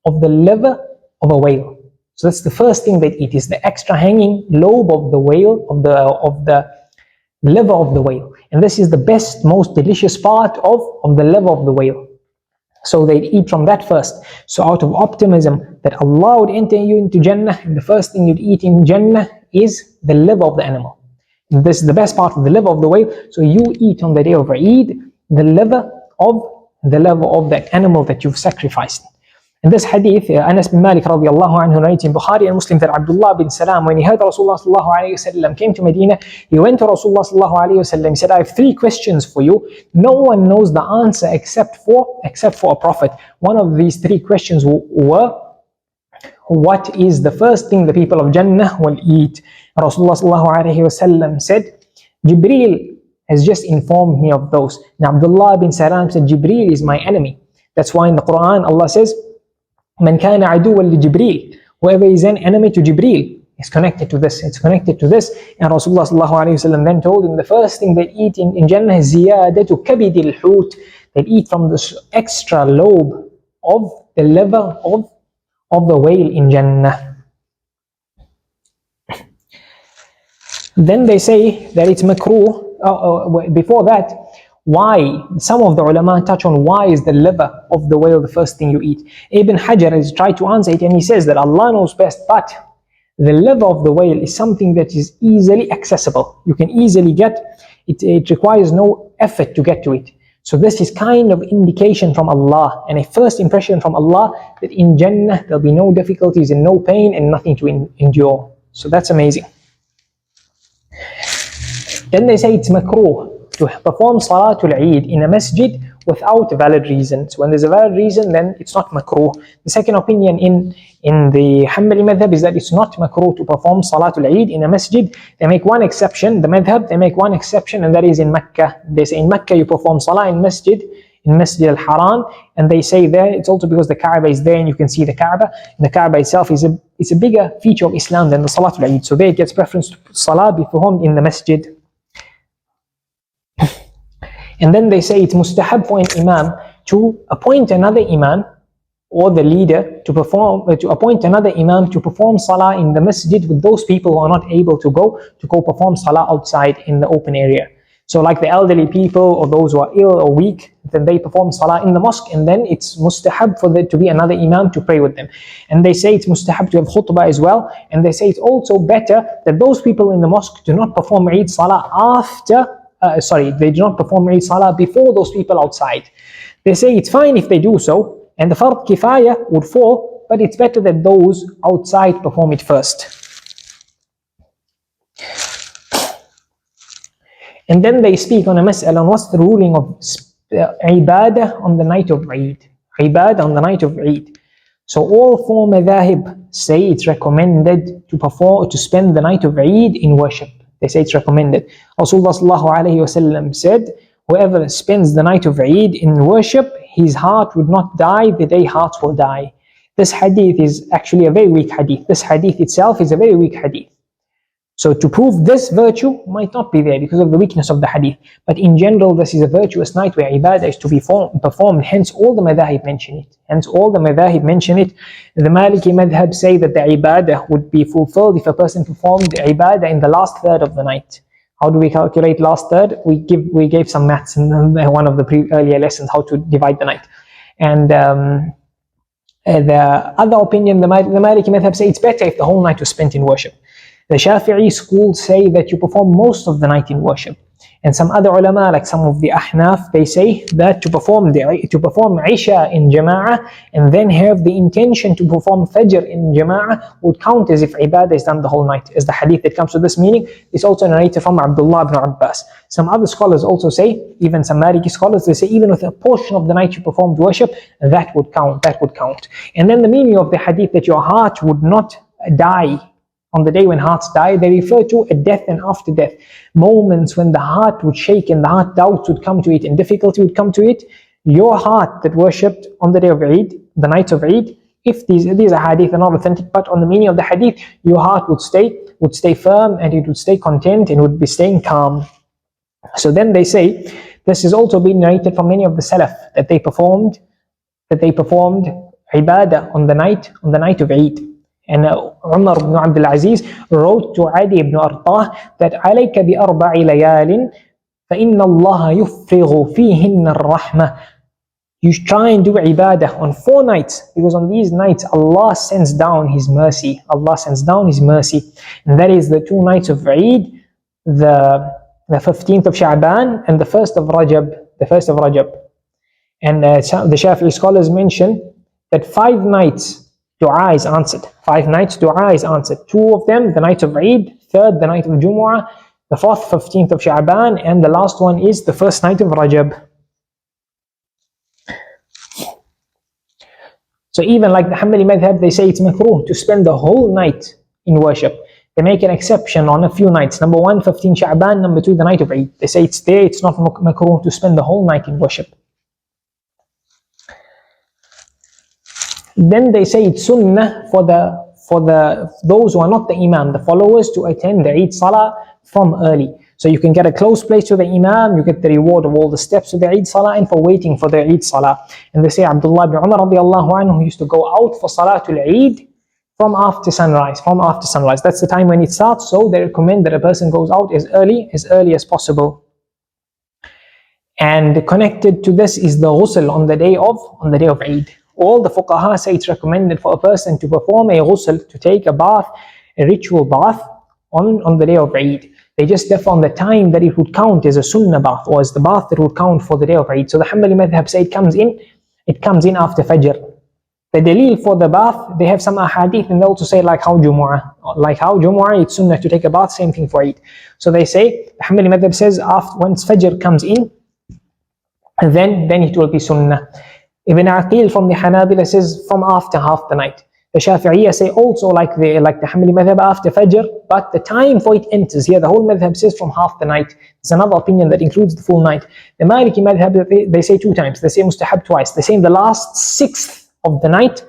S1: of the liver of a whale. So that's the first thing they eat, is the extra hanging lobe of the whale, of the liver of the whale. And this is the best, most delicious part of the liver of the whale. So they'd eat from that first. So out of optimism that Allah would enter you into Jannah, and the first thing you'd eat in Jannah is the liver of the animal. And this is the best part of the liver of the whale. So you eat on the day of Eid the liver of the animal that you've sacrificed. In this hadith, Anas bin Malik radiallahu anhu narrates in Bukhari and Muslim that Abdullah bin Salam, when he heard Rasulullah sallallahu alayhi wasallam came to Medina, he went to Rasulullah sallallahu alayhi wasallam. He said, I have 3 questions for you. No one knows the answer except for a prophet. One of these 3 questions were, what is the first thing the people of Jannah will eat? Rasulullah sallallahu alayhi wasallam said, Jibreel has just informed me of those. Now Abdullah bin Salam said, Jibreel is my enemy. That's why in the Quran Allah says, Man kana aduwan li Jibreel. Whoever is an enemy to Jibreel is connected to this. It's connected to this. And Rasulullah sallallahu alayhi wasallam then told him the first thing they eat in Jannah is ziyadatu kabidil hut. They eat from this extra lobe of the liver of the whale in Jannah. Then they say that it's makruh. Before that, why? Some of the ulama touch on why is the liver of the whale the first thing you eat. Ibn Hajar has tried to answer it, and he says that Allah knows best, but the liver of the whale is something that is easily accessible. You can easily get it. It requires no effort to get to it. So this is kind of indication from Allah and a first impression from Allah that in Jannah there'll be no difficulties and no pain and nothing to endure. So that's amazing. Then they say it's makruh to perform salaah-tul-eid in a masjid without valid reasons. When there's a valid reason, then it's not makruh. The second opinion in the hanbali madhab is that it's not makruh to perform salaah-tul-eid in a masjid. They make one exception, the madhab, they make one exception, and that is in Mecca. They say in Mecca you perform salah in Masjid al-Haram, and they say there it's also because the Kaaba is there and you can see the Kaaba, and the Kaaba itself is a bigger feature of Islam than the salaah-tul-eid. So there it gets preference to salah be performed in the masjid. And then they say it's mustahab for an imam to appoint another imam or the leader to appoint another imam to perform salah in the masjid with those people who are not able to go perform salah outside in the open area. So like the elderly people or those who are ill or weak, then they perform salah in the mosque, and then it's mustahab for there to be another imam to pray with them. And they say it's mustahab to have khutbah as well, and they say it's also better that those people in the mosque do not perform Eid salah they do not perform Eid salah before those people outside. They say it's fine if they do so, and the fard kifaya would fall, but it's better that those outside perform it first. And then they speak on a mas'ala on what's the ruling of ibaadah on the night of Eid. Ibaadah on the night of Eid. So all 4 madhahib say it's recommended to spend the night of Eid in worship. They say it's recommended. Rasulullah sallallahu alayhi wasallam said, whoever spends the night of Eid in worship, his heart would not die the day hearts will die. This hadith is actually a very weak hadith. This hadith itself is a very weak hadith. So to prove this virtue might not be there because of the weakness of the hadith. But in general, this is a virtuous night where ibadah is to be performed. Hence all the madhahib mention it. The maliki madhab say that the ibadah would be fulfilled if a person performed the ibadah in the last third of the night. How do we calculate last third? We gave some maths in one of the earlier lessons, how to divide the night. And the other opinion, the maliki madhab say it's better if the whole night was spent in worship. The Shafi'i school say that you perform most of the night in worship. And some other ulama, like some of the ahnaf, they say that to perform isha in jama'ah and then have the intention to perform fajr in jama'ah would count as if ibadah is done the whole night. As the hadith that comes to this meaning is also narrated from Abdullah ibn Abbas. Some other scholars also say, even some maliki scholars, they say even with a portion of the night you performed worship, that would count. And then the meaning of the hadith that your heart would not die on the day when hearts die, they refer to a death and after death. Moments when the heart would shake and the heart doubts would come to it and difficulty would come to it. Your heart that worshipped on the day of Eid, the night of Eid, if these are hadith are not authentic, but on the meaning of the hadith, your heart would stay firm and it would stay content and would be staying calm. So then they say, this has also been narrated from many of the Salaf that they performed ibadah on the night of Eid. And Umar ibn Abdul Aziz wrote to Adi ibn Artah that عليك بأربع ليال فإن الله يفرغ فيهن الرحمة. You try and do ibadah on 4 nights, because on these nights Allah sends down His mercy. And that is the 2 nights of Eid, the 15th of Sha'ban and the 1st of Rajab. And the Shafi scholars mention that 5 nights dua is answered. 5 nights dua is answered. 2 of them, the night of Eid, 3rd, the night of Jumu'ah, the 4th, 15th of Sha'ban, and the last one is the 1st night of Rajab. So even like the hanbali madhab, they say it's makruh to spend the whole night in worship. They make an exception on a few nights. Number 1, 15 Sha'ban, number 2, the night of Eid. They say it's not makruh to spend the whole night in worship. Then they say it's sunnah for those who are not the imam, the followers, to attend the Eid Salah from early. So you can get a close place to the imam, you get the reward of all the steps to the Eid Salah and for waiting for the Eid Salah. And they say Abdullah ibn Umar radiallahu anhu used to go out for salaah-tul-eid from after sunrise. That's the time when it starts, so they recommend that a person goes out as early as possible. And connected to this is the ghusl on the day of Eid. All the fuqaha say it's recommended for a person to perform a ghusl, to take a bath, a ritual bath on the day of Eid. They just differ on the time that it would count as a sunnah bath or as the bath that would count for the day of Eid. So the hanbali madhab say it comes in after Fajr. The dalil for the bath, they have some ahadith and they also say like how Jumu'ah it's sunnah to take a bath, same thing for Eid. So they say, the hanbali madhab says once Fajr comes in, then it will be sunnah. Ibn Aqil from the Hanabila says from after half the night. The Shafi'iyya say also like the Hanbali madhab after Fajr, but the time for it enters. Here the whole madhab says from half the night. There's another opinion that includes the full night. The Maliki madhab, they say 2 times. They say mustahab twice. They say in the last 6th of the night,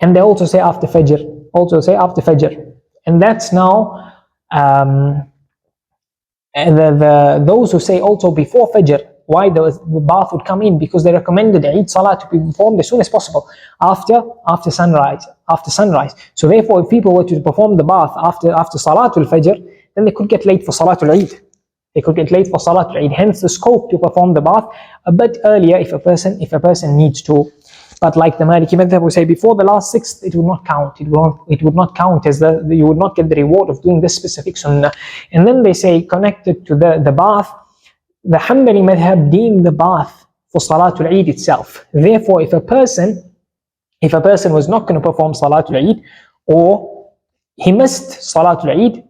S1: and they also say after Fajr. And that's now those who say also before Fajr. Why the bath would come in? Because they recommended the Eid Salah to be performed as soon as possible after sunrise. So therefore, if people were to perform the bath after Salatul Fajr, then they could get late for Salatul Eid. Hence the scope to perform the bath a bit earlier if a person needs to. But like the Maliki madhab will say, before the last 6th, it would not count. It would not count as you would not get the reward of doing this specific sunnah. And then they say, connected to the bath, the Hanbali madhab deem the bath for Salatul Eid itself. Therefore, if a person was not going to perform Salatul Eid, or he missed Salatul Eid,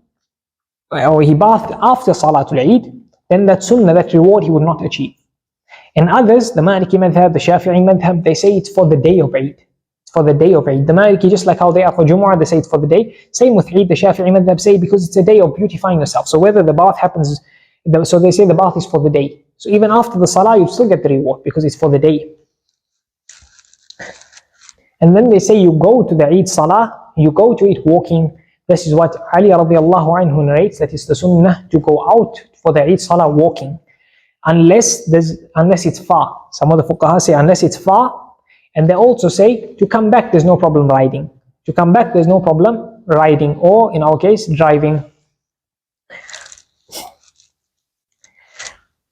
S1: or he bathed after Salatul Eid, then that sunnah, that reward, he would not achieve. And others, the Maliki madhab, the Shafi'i madhab, they say it's for the day of Eid. The Maliki, just like how they are for Jumu'ah, they say it's for the day. Same with Eid, the Shafi'i madhab say because it's a day of beautifying yourself. So whether the bath happens, so they say the bath is for the day. So even after the salah, you still get the reward because it's for the day. And then they say you go to the Eid salah, you go to it walking. This is what Ali radiallahu anhu narrates, that is the sunnah to go out for the Eid salah walking. Unless it's far. Some of the fuqaha say unless it's far. And they also say to come back there's no problem riding. Or in our case, driving.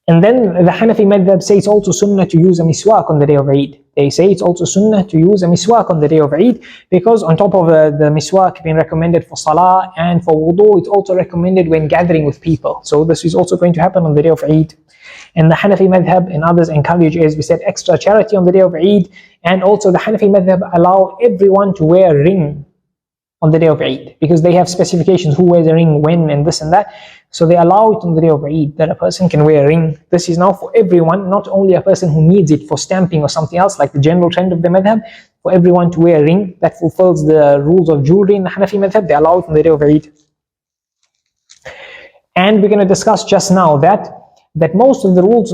S1: And then the Hanafi madhab say it's also sunnah to use a miswak on the day of Eid. They say it's also sunnah to use a miswak on the day of Eid, because on top of the miswak being recommended for salah and for wudu, it's also recommended when gathering with people. So this is also going to happen on the day of Eid. And the Hanafi madhab and others encourage, as we said, extra charity on the day of Eid. And also the Hanafi madhab allow everyone to wear a ring on the day of Eid, because they have specifications who wears a ring, when, and this and that. So they allow it on the day of Eid, that a person can wear a ring. This is now for everyone, not only a person who needs it for stamping or something else, like the general trend of the madhab, for everyone to wear a ring that fulfills the rules of jewelry in the Hanafi madhab. They allow it on the day of Eid. And we're going to discuss just now that most of the rules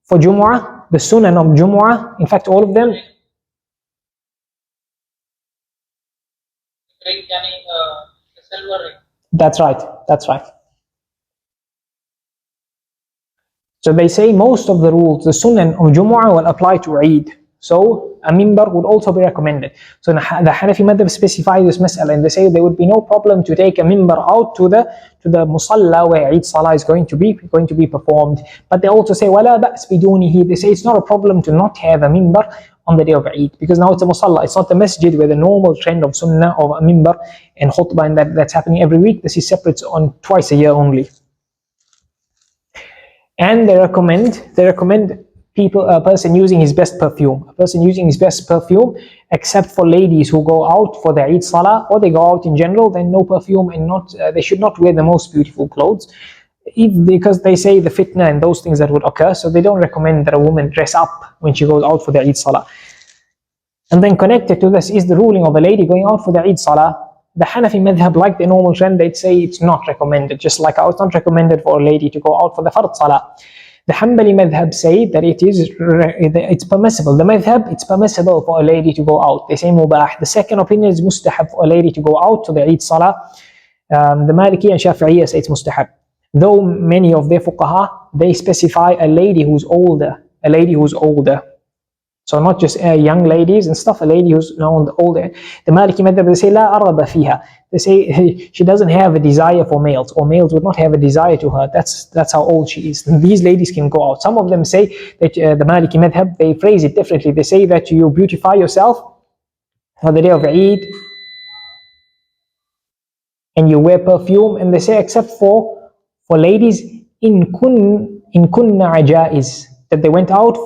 S1: for Jumu'ah, the sunnah of Jumu'ah, in fact all of them,
S2: the silver ring.
S1: That's right. So they say most of the rules, the sunnah of Jumu'ah will apply to Eid. So a mimbar would also be recommended. So the Hanafi madhab specify this mas'ala, and they say there would be no problem to take a mimbar out to the musallah where Eid salah is going to be performed. But they also say wala ba's bidunihi. They say it's not a problem to not have a mimbar on the day of Eid, because now it's a musalla, it's not the masjid where the normal trend of sunnah of a mimbar and khutbah and that's happening every week. This is separate on twice a year only. And they recommend a person using his best perfume, except for ladies who go out for the Eid salah or they go out in general, then no perfume, and they should not wear the most beautiful clothes, because they say the fitna and those things that would occur. So they don't recommend that a woman dress up when she goes out for the Eid salah. And then connected to this is the ruling of a lady going out for the Eid salah. The Hanafi madhab, like the normal trend, they'd say it's not recommended, just like how it's not recommended for a lady to go out for the fard salah. The hanbali madhab say that it's permissible. The madhab, it's permissible for a lady to go out. They say mubah. The second opinion is mustahab for a lady to go out to the Eid salah. The maliki and shafi'iyya say it's mustahab. Though many of their fuqaha, they specify a lady who's older. So not just young ladies and stuff, a lady who's now older. The Maliki madhab, they say la araba fiha. They say she doesn't have a desire for males, or males would not have a desire to her. That's how old she is. And these ladies can go out. Some of them say that the Maliki madhab, they phrase it differently. They say that you beautify yourself for the day of Eid and you wear perfume. And they say except for ladies in kunna ajaiz, that they went out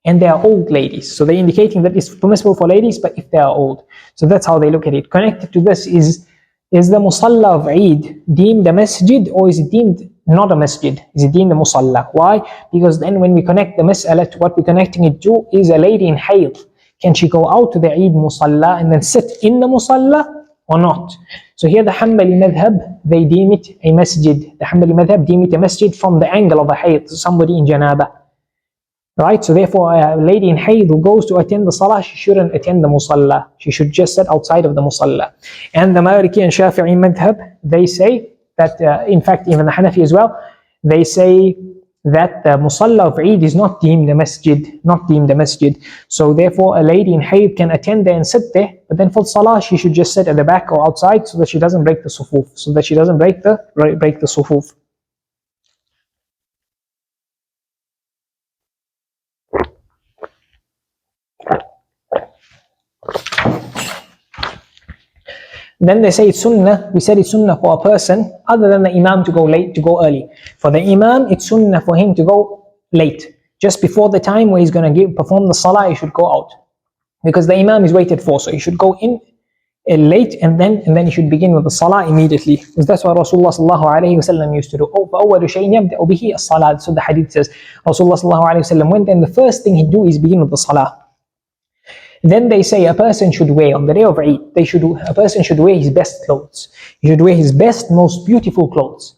S1: and they are old ladies. So they're indicating that it's permissible for ladies, but if they are old. So that's how they look at it. Connected to this is the musalla of Eid deemed a masjid, or is it deemed not a masjid? Is it deemed a musalla? Why? Because then when we connect the mas'ala to what we're connecting it to is a lady in hayd. Can she go out to the Eid musalla and then sit in the musalla or not? So here the Hanbali madhab, they deem it a masjid. The Hanbali madhab deem it a masjid from the angle of a hayd, somebody in janaba. Right, so therefore a lady in hayd who goes to attend the salah, she shouldn't attend the musalla. She should just sit outside of the musalla. And the Maliki and Shafi'i madhab, they say that, in fact even the Hanafi as well, they say that the musalla of Eid is not deemed a masjid, So therefore a lady in hayd can attend there and sit there, but then for salah she should just sit at the back or outside, so that she doesn't break the sufuf, break the sufuf. Then they say it's sunnah. We said it's sunnah for a person other than the imam to go late, to go early. For the imam, it's sunnah for him to go late, just before the time where he's going to perform the salah. He should go out, because the imam is waited for. So he should go in late, and then he should begin with the salah immediately, because that's what Rasulullah s.a.w. used to do. فَأَوَّلُ شَيْءٍ يَبْدَأُ بِهِ الصَّلَاةِ. So the hadith says Rasulullah s.a.w. went, and the first thing he'd do is begin with the salah. Then they say a person should wear, on the day of Eid, a person should wear his best clothes. He should wear his best, most beautiful clothes.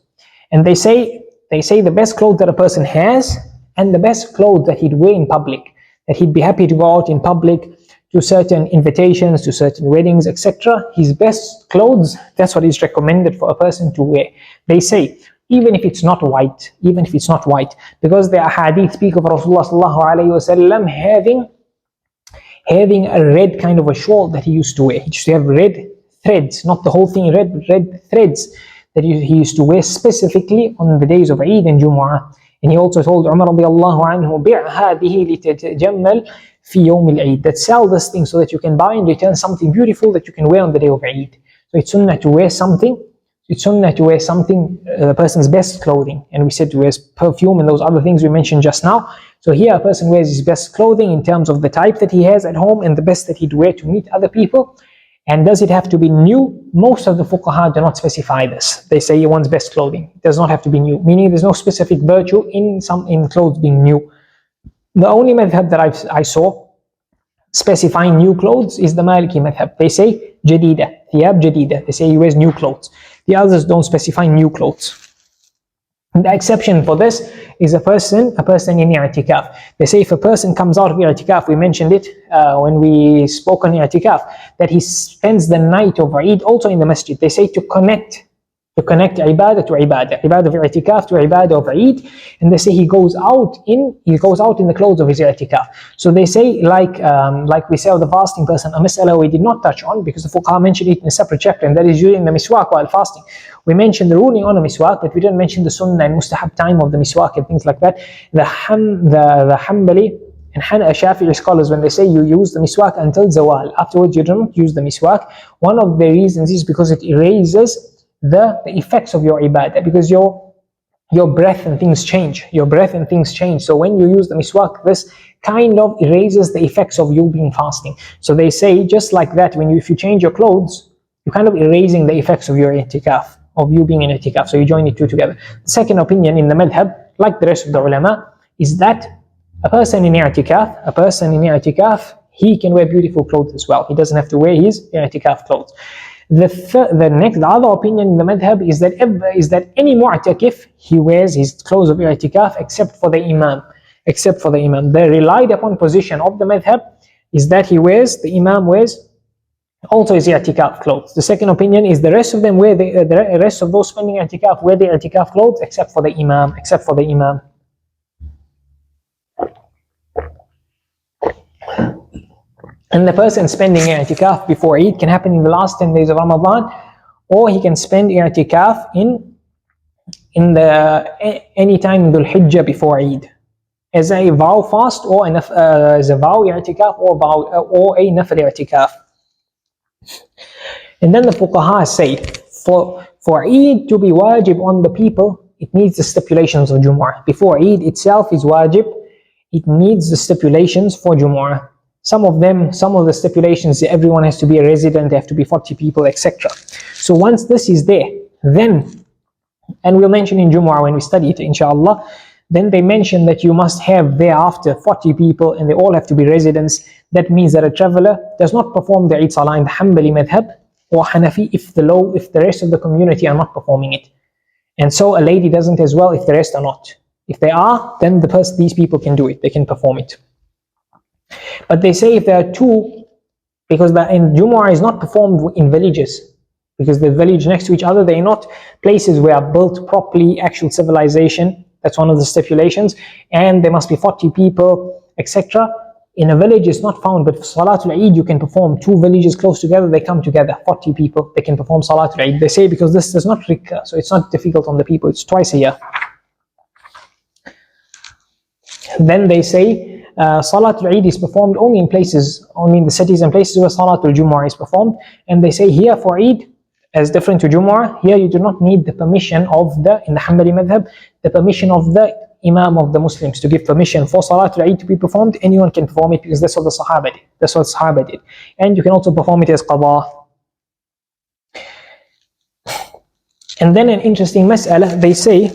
S1: And they say the best clothes that a person has, and the best clothes that he'd wear in public, that he'd be happy to go out in public to certain invitations, to certain weddings, etc. His best clothes, that's what is recommended for a person to wear. They say, even if it's not white, because the hadith speak of Rasulullah s.a.w. having a red kind of a shawl that he used to wear. He used to have red threads, not the whole thing, red threads that he used to wear specifically on the days of Eid and Jumu'ah. And he also told Umar radiallahu anhu, بِعْ هَذِهِ لِتَتَجَمَّلْ فِي يَوْمِ الْعِيدِ, that sell this thing so that you can buy and return something beautiful that you can wear on the day of Eid. So it's sunnah to wear something. It's sunnah to wear something, the person's best clothing. And we said to wear perfume and those other things we mentioned just now. So here a person wears his best clothing in terms of the type that he has at home and the best that he'd wear to meet other people. And does it have to be new? Most of the fuqaha do not specify this. They say one's best clothing. It does not have to be new, meaning there's no specific virtue in clothes being new. The only madhab that I saw specifying new clothes is the maliki madhab. They say jadida, thiyab jadida. They say he wears new clothes. The others don't specify new clothes. The exception for this is a person in i'tikaf. They say if a person comes out of i'tikaf, we mentioned it when we spoke on i'tikaf, that he spends the night of Eid also in the masjid. They say to connect ibadah to ibadah, ibadah of i'tikaf to ibadah of Eid, and they say he goes out in the clothes of his i'tikaf. So they say like we say of the fasting person, a mas'ala we did not touch on because the fuqaha mentioned it in a separate chapter, and that is using the miswak while fasting. We mentioned the ruling on a miswak, but we didn't mention the sunnah and mustahab time of the miswak and things like that. The hanbali and shafi scholars, when they say you use the miswak until zawal, afterwards you don't use the miswak, one of the reasons is because it erases the effects of your ibadah, because your breath and things change. So when you use the miswak, this kind of erases the effects of you being fasting. So they say just like that, if you change your clothes, you're kind of erasing the effects of your i'tikaf, of you being in i'tikaf. So you join the two together. The second opinion in the madhab, like the rest of the ulama, is that a person in i'tikaf, he can wear beautiful clothes as well. He doesn't have to wear his i'tikaf clothes. The other opinion in the madhab is that any mu'takif, he wears his clothes of i'tikaf except for the imam. The relied upon position of the madhab is that the imam wears also his i'tikaf clothes. The second opinion is the rest of them wear the rest of those spending i'tikaf wear their i'tikaf clothes except for the imam. And the person spending i'tikaf before Eid can happen in the last 10 days of Ramadan, or he can spend i'tikaf any time in Dhul Hijjah before Eid, as a vow fast, or as a vow i'tikaf, or a nafil i'tikaf. And then the fuqaha say, for Eid to be wajib on the people, it needs the stipulations of Jumu'ah. Before Eid itself is wajib, it needs the stipulations for Jumu'ah. Some of the stipulations, everyone has to be a resident, they have to be 40 people, etc. So once this is there, then, and we'll mention in Jumu'ah when we study it, inshallah, then they mention that you must have thereafter 40 people and they all have to be residents. That means that a traveler does not perform the Eid Salah in the Hanbali madhab or Hanafi if the rest of the community are not performing it. And so a lady doesn't as well if the rest are not. If they are, then these people can do it, they can perform it. But they say if there are two, because in Jumu'ah is not performed in villages, because the village next to each other, they're not places where are built properly, actual civilization. That's one of the stipulations. And there must be 40 people, etc. In a village it's not found, but for salaah-tul-eid you can perform. Two villages close together, they come together, 40 people, they can perform salaah-tul-eid. They say because this does not recur, so it's not difficult on the people, it's twice a year. Then they say Salatul-Eid is performed only in the cities and places where Salatul Jumu'ah is performed. And they say here for Eid, as different to Jumu'ah, here you do not need the permission in the Hanbali madhab, the permission of the Imam of the Muslims to give permission for Salatul-Eid to be performed. Anyone can perform it because that's what the Sahaba did. And you can also perform it as qadha. And then an interesting mas'ala, they say,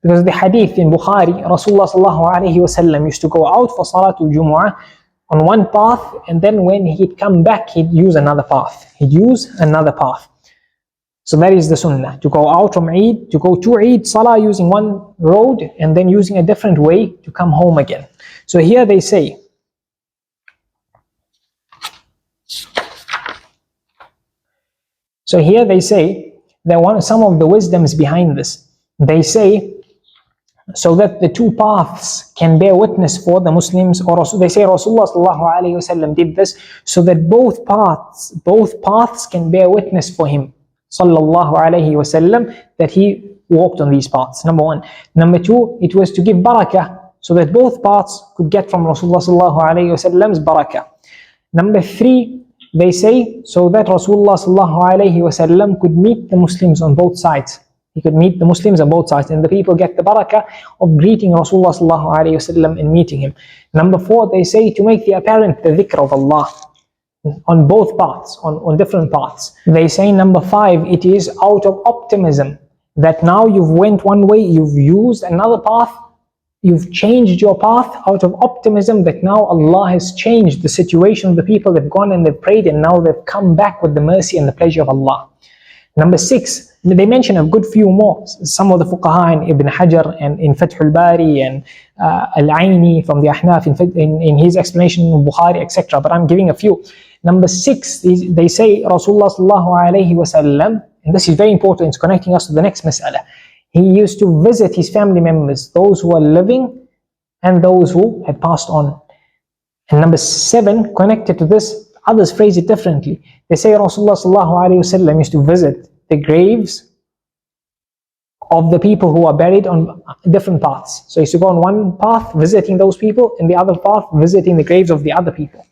S1: because the hadith in Bukhari, Rasulullah s.a.w. used to go out for Salatul Jumu'ah on one path, and then when he'd come back, he'd use another path. So that is the sunnah, to go out from Eid, to go to Eid Salah using one road, and then using a different way to come home again. So here they say, that some of the wisdoms behind this, they say, so that the two paths can bear witness for the Muslims, or they say Rasulullah s.a.w. did this so that both paths can bear witness for him, sallallahu alayhi wasallam, that he walked on these paths, number one. Number two, it was to give barakah, so that both paths could get from Rasulullah sallallahu alayhi wasallam's barakah. Number three, they say, so that Rasulullah sallallahu alayhi wasallam could meet the Muslims on both sides. He could meet the Muslims on both sides, and the people get the barakah of greeting Rasulullah sallallahu alayhi wasallam and meeting him. Number four, they say, to make the apparent the dhikr of Allah on both paths, on different paths. They say number five, it is out of optimism, that now you've went one way, you've used another path, you've changed your path out of optimism that now Allah has changed the situation of the people. They've gone and they've prayed, and now they've come back with the mercy and the pleasure of Allah. Number six, they mention a good few more. Some of the fuqaha in Ibn Hajar and in Fath al-Bari and Al-Aini from the Ahnaf in his explanation of Bukhari, etc. But I'm giving a few. Number six, they say Rasulullah sallallahu alayhi wasallam, and this is very important, it's connecting us to the next mas'ala. He used to visit his family members, those who are living and those who had passed on. And number seven, connected to this, others phrase it differently. They say Rasulullah sallallahu alayhi wasallam used to visit the graves of the people who are buried on different paths. So he used to go on one path visiting those people, and the other path visiting the graves of the other people.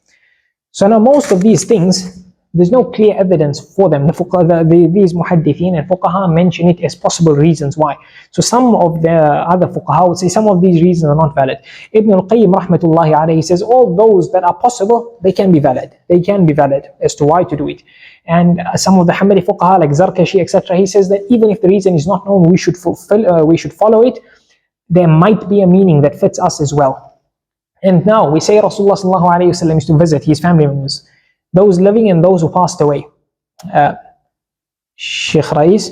S1: So now most of these things, there's no clear evidence for them. These muhaddithin and fuqaha mention it as possible reasons why. So some of the other fuqaha would say some of these reasons are not valid. Ibn al-Qayyim rahmatullahi alayhi says all those that are possible, they can be valid. They can be valid as to why to do it. And some of the hanbali fuqaha like Zarkashi, etc., he says that even if the reason is not known, we should follow it. There might be a meaning that fits us as well. And now we say Rasulullah sallallahu alayhi wasallam used to visit his family members, those living and those who passed away. Sheikh Rais,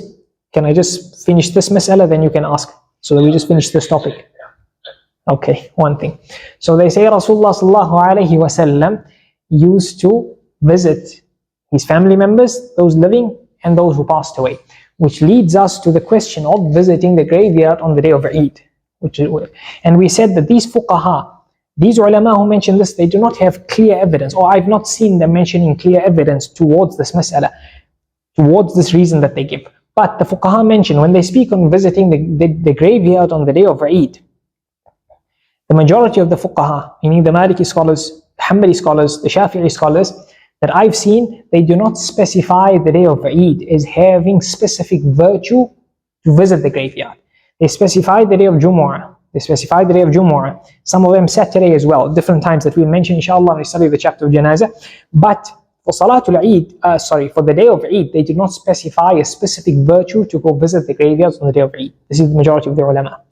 S1: can I just finish this mas'ala, then you can ask, so that we just finish this topic? Okay, one thing. So they say Rasulullah sallallahu alayhi wasallam used to visit his family members, those living and those who passed away, which leads us to the question of visiting the graveyard on the day of Eid. And we said that these fuqaha, these ulama who mention this, they do not have clear evidence, or I've not seen them mentioning clear evidence towards this mas'ala, towards this reason that they give. But the fuqaha mention, when they speak on visiting the graveyard on the day of Eid, the majority of the fuqaha, meaning the Maliki scholars, the hanbali scholars, the Shafi'i scholars, that I've seen, they do not specify the day of Eid as having specific virtue to visit the graveyard. They specify the day of Jumu'ah. They specify the day of Jumu'ah. Some of them Saturday as well, different times that we'll mention inshallah when we study the chapter of Janazah. But for salaah-tul-eid, for the day of Eid, they did not specify a specific virtue to go visit the graveyards on the day of Eid. This is the majority of the ulama.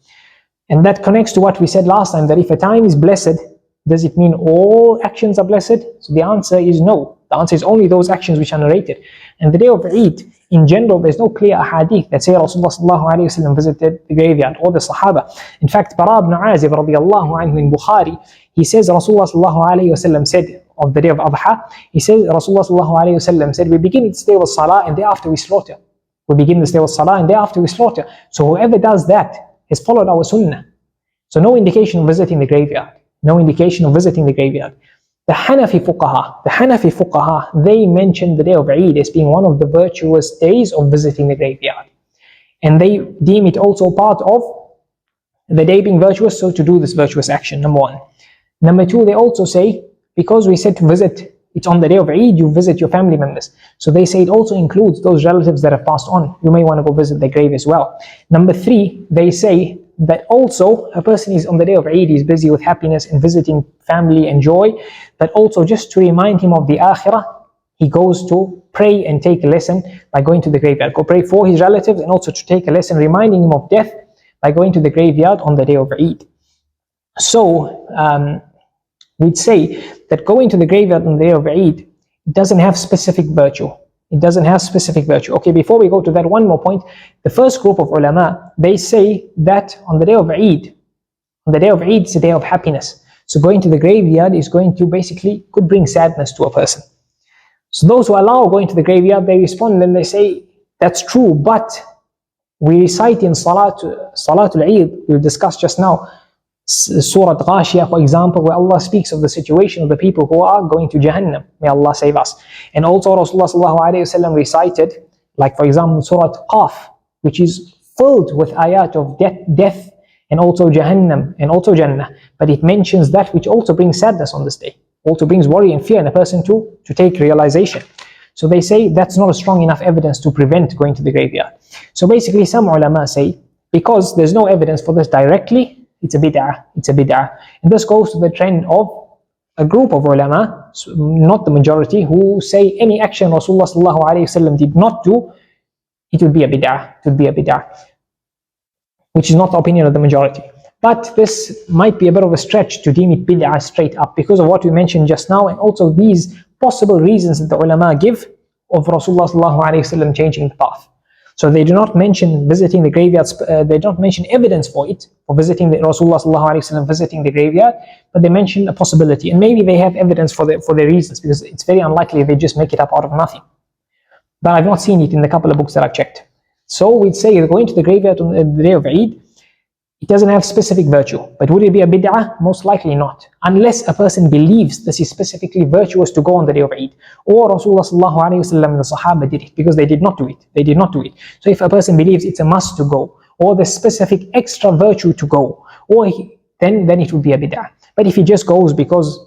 S1: And that connects to what we said last time, that if a time is blessed, does it mean all actions are blessed? So the answer is no. The answer is only those actions which are narrated. And the day of Eid, in general, there's no clear ahadith that say Rasulullah sallallahu alayhi wasallam visited the graveyard or the Sahaba. In fact, Bara ibn Azib radiyallahu anhu in Bukhari, he says Rasulullah sallallahu alayhi wasallam said of the day of Adha, he says Rasulullah sallallahu alayhi wasallam said, we begin this day with salah and thereafter we slaughter. We begin this day with salah and thereafter we slaughter. So whoever does that has followed our sunnah. So no indication of visiting the graveyard. No indication of visiting the graveyard. The Hanafi fuqaha, they mention the day of Eid as being one of the virtuous days of visiting the graveyard. And they deem it also part of the day being virtuous, so to do this virtuous action, number one. Number two, they also say, because we said to visit, it's on the day of Eid, you visit your family members. So they say it also includes those relatives that have passed on. You may want to go visit their grave as well. Number three, they say that also a person is on the day of Eid, is busy with happiness and visiting family and joy, but also just to remind him of the akhirah, he goes to pray and take a lesson by going to the graveyard. Go pray for his relatives and also to take a lesson reminding him of death by going to the graveyard on the day of Eid. So we'd say that going to the graveyard on the day of Eid doesn't have specific virtue. It doesn't have specific virtue. Okay, before we go to that, one more point. The first group of ulama, they say that on the day of Eid, it's a day of happiness. So going to the graveyard is going to basically, could bring sadness to a person. So those who allow going to the graveyard, they respond and they say, that's true, but we recite in salaah-tul-eid, we'll discuss just now, Surah Ghashiyah, for example, where Allah speaks of the situation of the people who are going to Jannah. May Allah save us. And also Rasulullah sallallahu alayhi wa sallam recited, like for example, Surah Qaf, which is filled with ayat of death and also Jahannam and also Jannah. But it mentions that which also brings sadness on this day, also brings worry and fear in a person to take realization. So they say that's not a strong enough evidence to prevent going to the graveyard. So basically some ulama say, because there's no evidence for this directly, it's a bid'ah, it's a bid'ah. And this goes to the trend of a group of ulama, not the majority, who say any action Rasulullah did not do, it would be a bid'ah, it would be a bid'ah, which is not the opinion of the majority. But this might be a bit of a stretch to deem it bid'ah straight up because of what we mentioned just now, and also these possible reasons that the ulama give of Rasulullah changing the path. So they do not mention visiting the graveyards, they don't mention evidence for it, for visiting the Rasulullah visiting the graveyard, but they mention a possibility, and maybe they have evidence for their reasons, because it's very unlikely they just make it up out of nothing. But I've not seen it in the couple of books that I've checked. So we'd say going to the graveyard on the day of Eid, it doesn't have specific virtue. But would it be a bid'ah? Most likely not. Unless a person believes this is specifically virtuous to go on the day of Eid. Or Rasulullah and the Sahaba did it, because they did not do it. They did not do it. So if a person believes it's a must to go, or the specific extra virtue to go, then it would be a bid'ah. But if he just goes because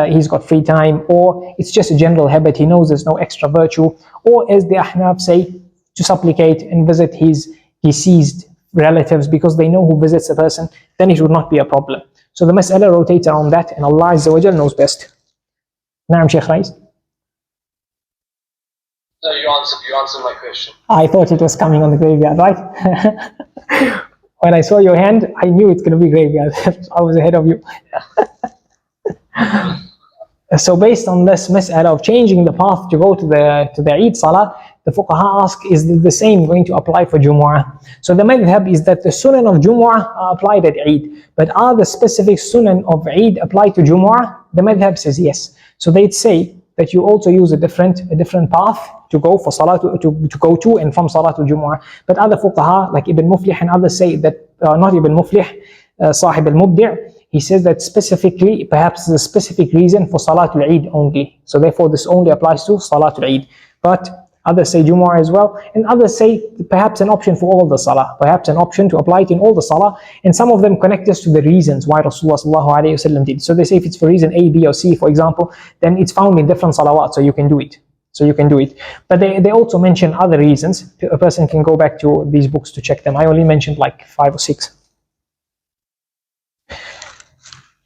S1: he's got free time, or it's just a general habit, he knows there's no extra virtue, or as the Ahnaf say, to supplicate and visit his deceased relatives because they know who visits a person, then it would not be a problem. So the mas'ala rotates around that, and Allah Azza wa Jal knows best. Naam, Shaykh Rais?
S3: No, you answered my question.
S1: I thought it was coming on the graveyard, right? When I saw your hand, I knew it's going to be graveyard. I was ahead of you. So based on this mas'ala of changing the path to go to the Eid Salah, the fuqaha ask, is the same going to apply for Jumu'ah? So the madhab is that the sunan of Jumu'ah are applied at Eid, but are the specific sunan of Eid applied to Jumu'ah? The madhab says yes. So they'd say that you also use a different path to go for Salah to go to and from Salatul Jumu'ah. But other fuqaha like Ibn Muflih and others say that not Ibn Muflih, Sahib al-Mubdi', he says that specifically, perhaps the specific reason for salatul-eid only. So therefore this only applies to salatul-eid. But others say Jumu'ah as well, and others say perhaps an option for all the salah, perhaps an option to apply it in all the salah, and some of them connect us to the reasons why Rasulullah did. So they say if it's for reason A, B or C, for example, then it's found in different salawat, so you can do it. But they also mention other reasons. A person can go back to these books to check them. I only mentioned like 5 or 6.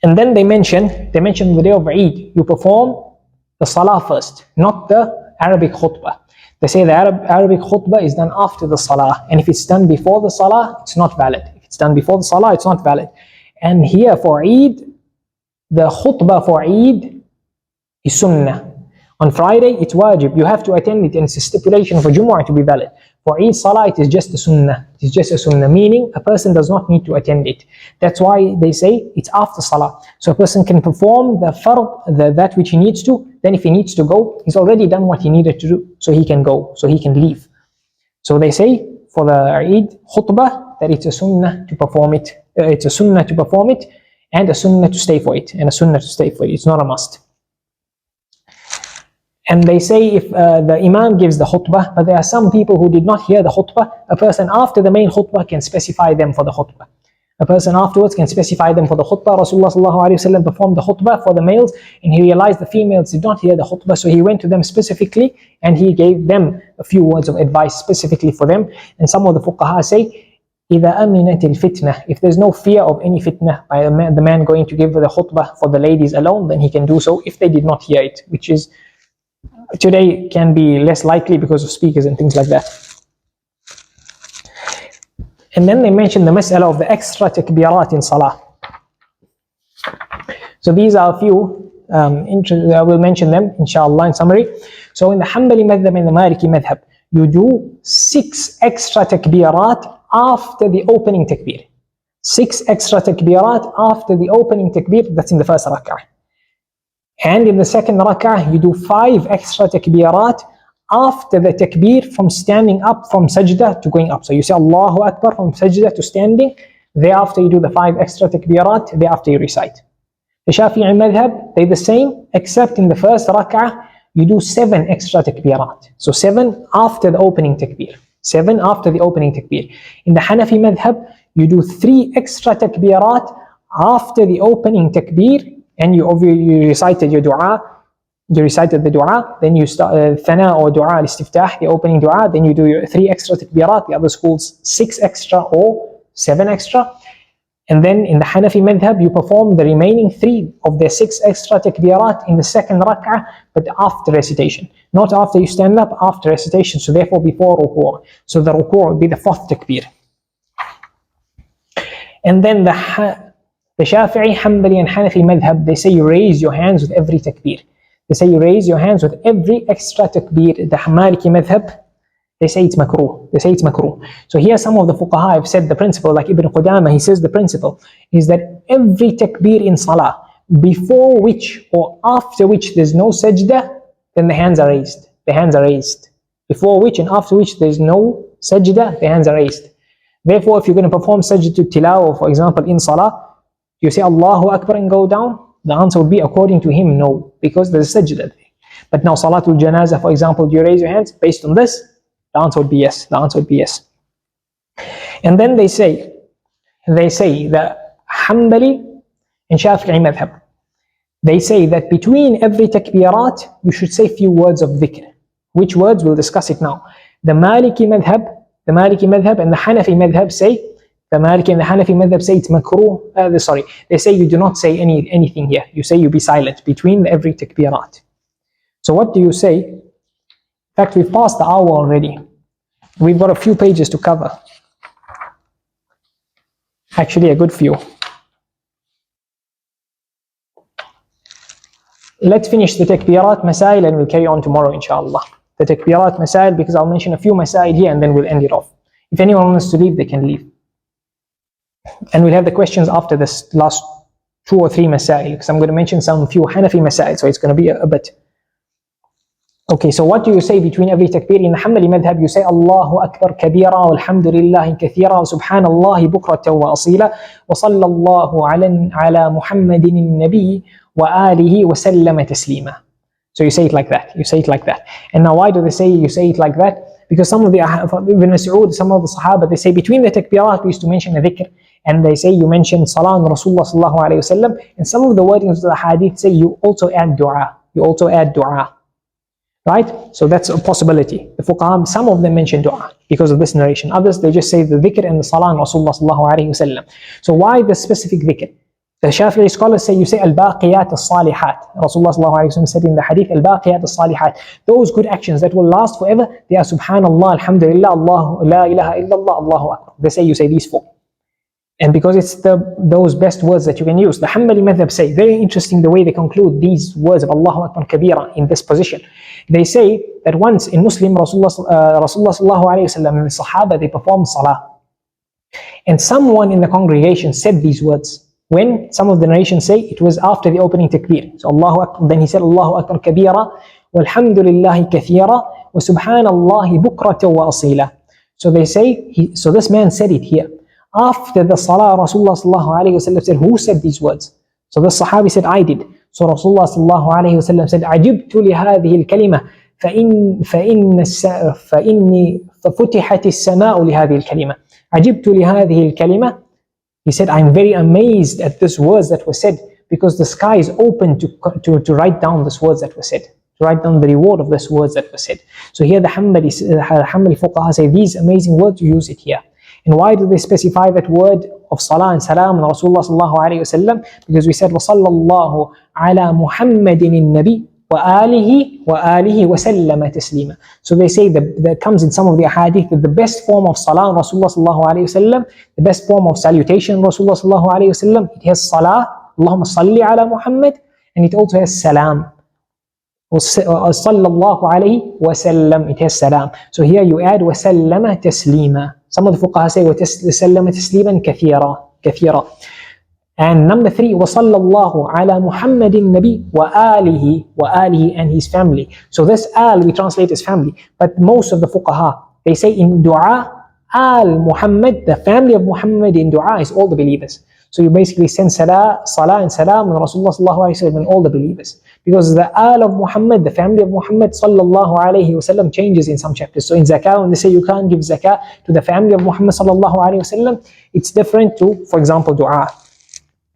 S1: And then they mention the day of Eid, you perform the salah first, not the Arabic khutbah. They say the Arabic khutbah is done after the salah, and if it's done before the salah, it's not valid. If it's done before the salah, it's not valid. And here for Eid, the khutbah for Eid is sunnah. On Friday, it's wajib. You have to attend it, and it's a stipulation for Jumu'ah to be valid. For Eid Salah, it is just a sunnah. It is just a sunnah, meaning a person does not need to attend it. That's why they say it's after Salah. So a person can perform the fard, that which he needs to. Then if he needs to go, he's already done what he needed to do. So he can go, so he can leave. So they say for the Eid khutbah that it's a sunnah to perform it. It's a sunnah to perform it, and a sunnah to stay for it. And a sunnah to stay for it. It's not a must. And they say if the imam gives the khutbah, but there are some people who did not hear the khutbah, a person after the main khutbah can specify them for the khutbah. A person afterwards can specify them for the khutbah. Rasulullah performed the khutbah for the males, and he realized the females did not hear the khutbah, so he went to them specifically and he gave them a few words of advice specifically for them. And some of the fuqaha say, إِذَا أَمِنَتِ الْفِتْنَةِ, if there's no fear of any fitnah by the man going to give the khutbah for the ladies alone, then he can do so if they did not hear it, which is today can be less likely because of speakers and things like that. And then they mention the mas'ala of the extra takbeeraat in salah. So these are a few, I will mention them inshallah in summary. So in the hanbali madhab and the maliki madhab, you do 6 extra takbeeraat after the opening takbir. 6 extra takbeeraat after the opening takbir, that's in the first rak'ah. And in the second rak'ah, you do 5 extra takbeeraat after the takbir from standing up from sajda to going up. So you say Allahu Akbar from sajda to standing. Thereafter you do the 5 extra takbeeraat. Thereafter you recite. The Shafi'i madhab, they're the same, except in the first rak'ah, you do 7 extra takbeeraat. So 7 after the opening takbir. 7 after the opening takbir. In the Hanafi madhab, you do 3 extra takbirat after the opening takbir, and you recited your dua. You recited the dua, then you start thana or dua al-istiftah, the opening dua, then you do your 3 extra takbirat, the other schools 6 extra or 7 extra. And then in the Hanafi madhab, you perform the remaining 3 of the 6 extra takbirat in the second rak'ah, but after recitation. Not after you stand up, after recitation, so therefore before ruku'. So the ruku' will be the 4th takbir. And then the Shafi'i, hanbali and Hanafi madhab, they say you raise your hands with every takbir. They say you raise your hands with every extra takbir. The maliki madhab, they say it's makruh. They say it's makruh. So here some of the fuqaha have said the principle, like Ibn Qudama, he says the principle is that every takbir in salah, before which or after which there's no sajda, then the hands are raised. The hands are raised. Before which and after which there's no sajda, the hands are raised. Therefore, if you're going to perform sajdatul tilawah, for example, in salah, you say Allahu Akbar and go down, the answer would be according to him, no, because there's sajda there. But now salatul janazah, for example, do you raise your hands based on this? The answer would be yes. The answer would be yes. And then they say that hanbali and Shafi'i madhab, they say that between every takbirat, you should say few words of dhikr. Which words? We'll discuss it now. The Maliki madhab and the Hanafi madhab say, the Maliki and the Hanafi madhab say it's makruh. They say you do not say anything here. You say you be silent between every takbirat. So what do you say? In fact, we've passed the hour already. We've got a few pages to cover. Actually, a good few. Let's finish the takbirat masail and we'll carry on tomorrow, inshallah. The takbirat masail, because I'll mention a few masail here and then we'll end it off. If anyone wants to leave, they can leave. And we'll have the questions after this last 2 or 3 masail, because I'm going to mention some few Hanafi masail, so it's going to be a bit. Okay, so what do you say between every takbir? In the Hanbali madhab, you say Allahu Akbar kabira, walhamdulillahi kathira, wa subhanallahi bukratan wa asila, wa sallallahu ala Muhammadin nabi wa alihi wa sallama taslima. So you say it like that. You say it like that. And now why do they say you say it like that? Because some of the Ibn Mas'ud, some of the Sahaba, they say between the takbirat we used to mention a dhikr, and they say you mention salah on Rasulullah sallallahu alayhi wasallam, and some of the wordings of the hadith say you also add dua. You also add dua. Right? So that's a possibility. The fuqaha, some of them mention dua because of this narration. Others, they just say the dhikr and the salah on Rasulullah sallallahu alayhi wasallam. So why the specific dhikr? The Shafi'i scholars say you say al-baqiyat as-salihat. Rasulullah sallallahu alayhi wasallam said in the hadith, al-baqiyat as-salihat. Those good actions that will last forever, they are subhanallah, alhamdulillah, Allah, la ilaha illallah, Allahu Akbar. They say you say these 4. And because it's those best words that you can use. The Hanbali madhab say, very interesting the way they conclude these words of Allahu Akbar kabira in this position. They say that once in Muslim, Rasulullah sallallahu alayhi wasallam and the Sahaba, they performed salah. And someone in the congregation said these words. When some of the narrations say it was after the opening takbir. So Allahu Akbar, then he said Allahu Akbar kabira, walhamdulillahi kathira, wa subhanallahi bukratan wa asila. So they say, so this man said it here. After the salah, Rasulullah sallallahu alayhi wasallam said, who said these words? So the Sahabi said, I did. So Rasulullah sallallahu alayhi wasallam said, عجبت لهذه الكلمة فإني ففتحت السماء لهذه الكلمة. عجبت لهذه الكلمة. He said, I'm very amazed at this words that were said, because the sky is open to write down these words that were said, to write down the reward of these words that were said. So here the Hanbali fuqaha say, these amazing words, you use it here. And why do they specify that word of salah and salam on Rasulullah sallallahu alayhi wasallam? Because we said, وَصَلَّى اللَّهُ عَلَى مُحَمَّدٍ النَّبِيِّ وَآلِهِ وَسَلَّمَ تَسْلِيمًا. So they say that comes in some of the ahadith that the best form of salah on Rasulullah sallallahu alayhi wasallam, the best form of salutation on Rasulullah sallallahu alayhi wasallam, it has salah, Allahumma salli ala Muhammad, and it also has salam. Sallallahu alayhi wa sallam, it has salam. So here you add وَسَلَّمَ تَسْلِيمًا. Some of the fuqaha say وَسَلَّمَ تَسْلِيمًا كَثِيرًا. And number 3, وَصَلَّى اللَّهُ عَلَى مُحَمَّدٍ النَّبِيِّ وَآلِهِ and his family. So this al we translate as family. But most of the fuqaha, they say in dua, al Muhammad, the family of Muhammad in dua is all the believers. So you basically send salah and salam on Rasulullah sallallahu alayhi wa sallam and all the believers. Because the al of Muhammad, the family of Muhammad sallallahu alayhi wa sallam changes in some chapters. So in zakah, when they say you can't give zakah to the family of Muhammad sallallahu alayhi wa sallam, it's different to, for example, dua.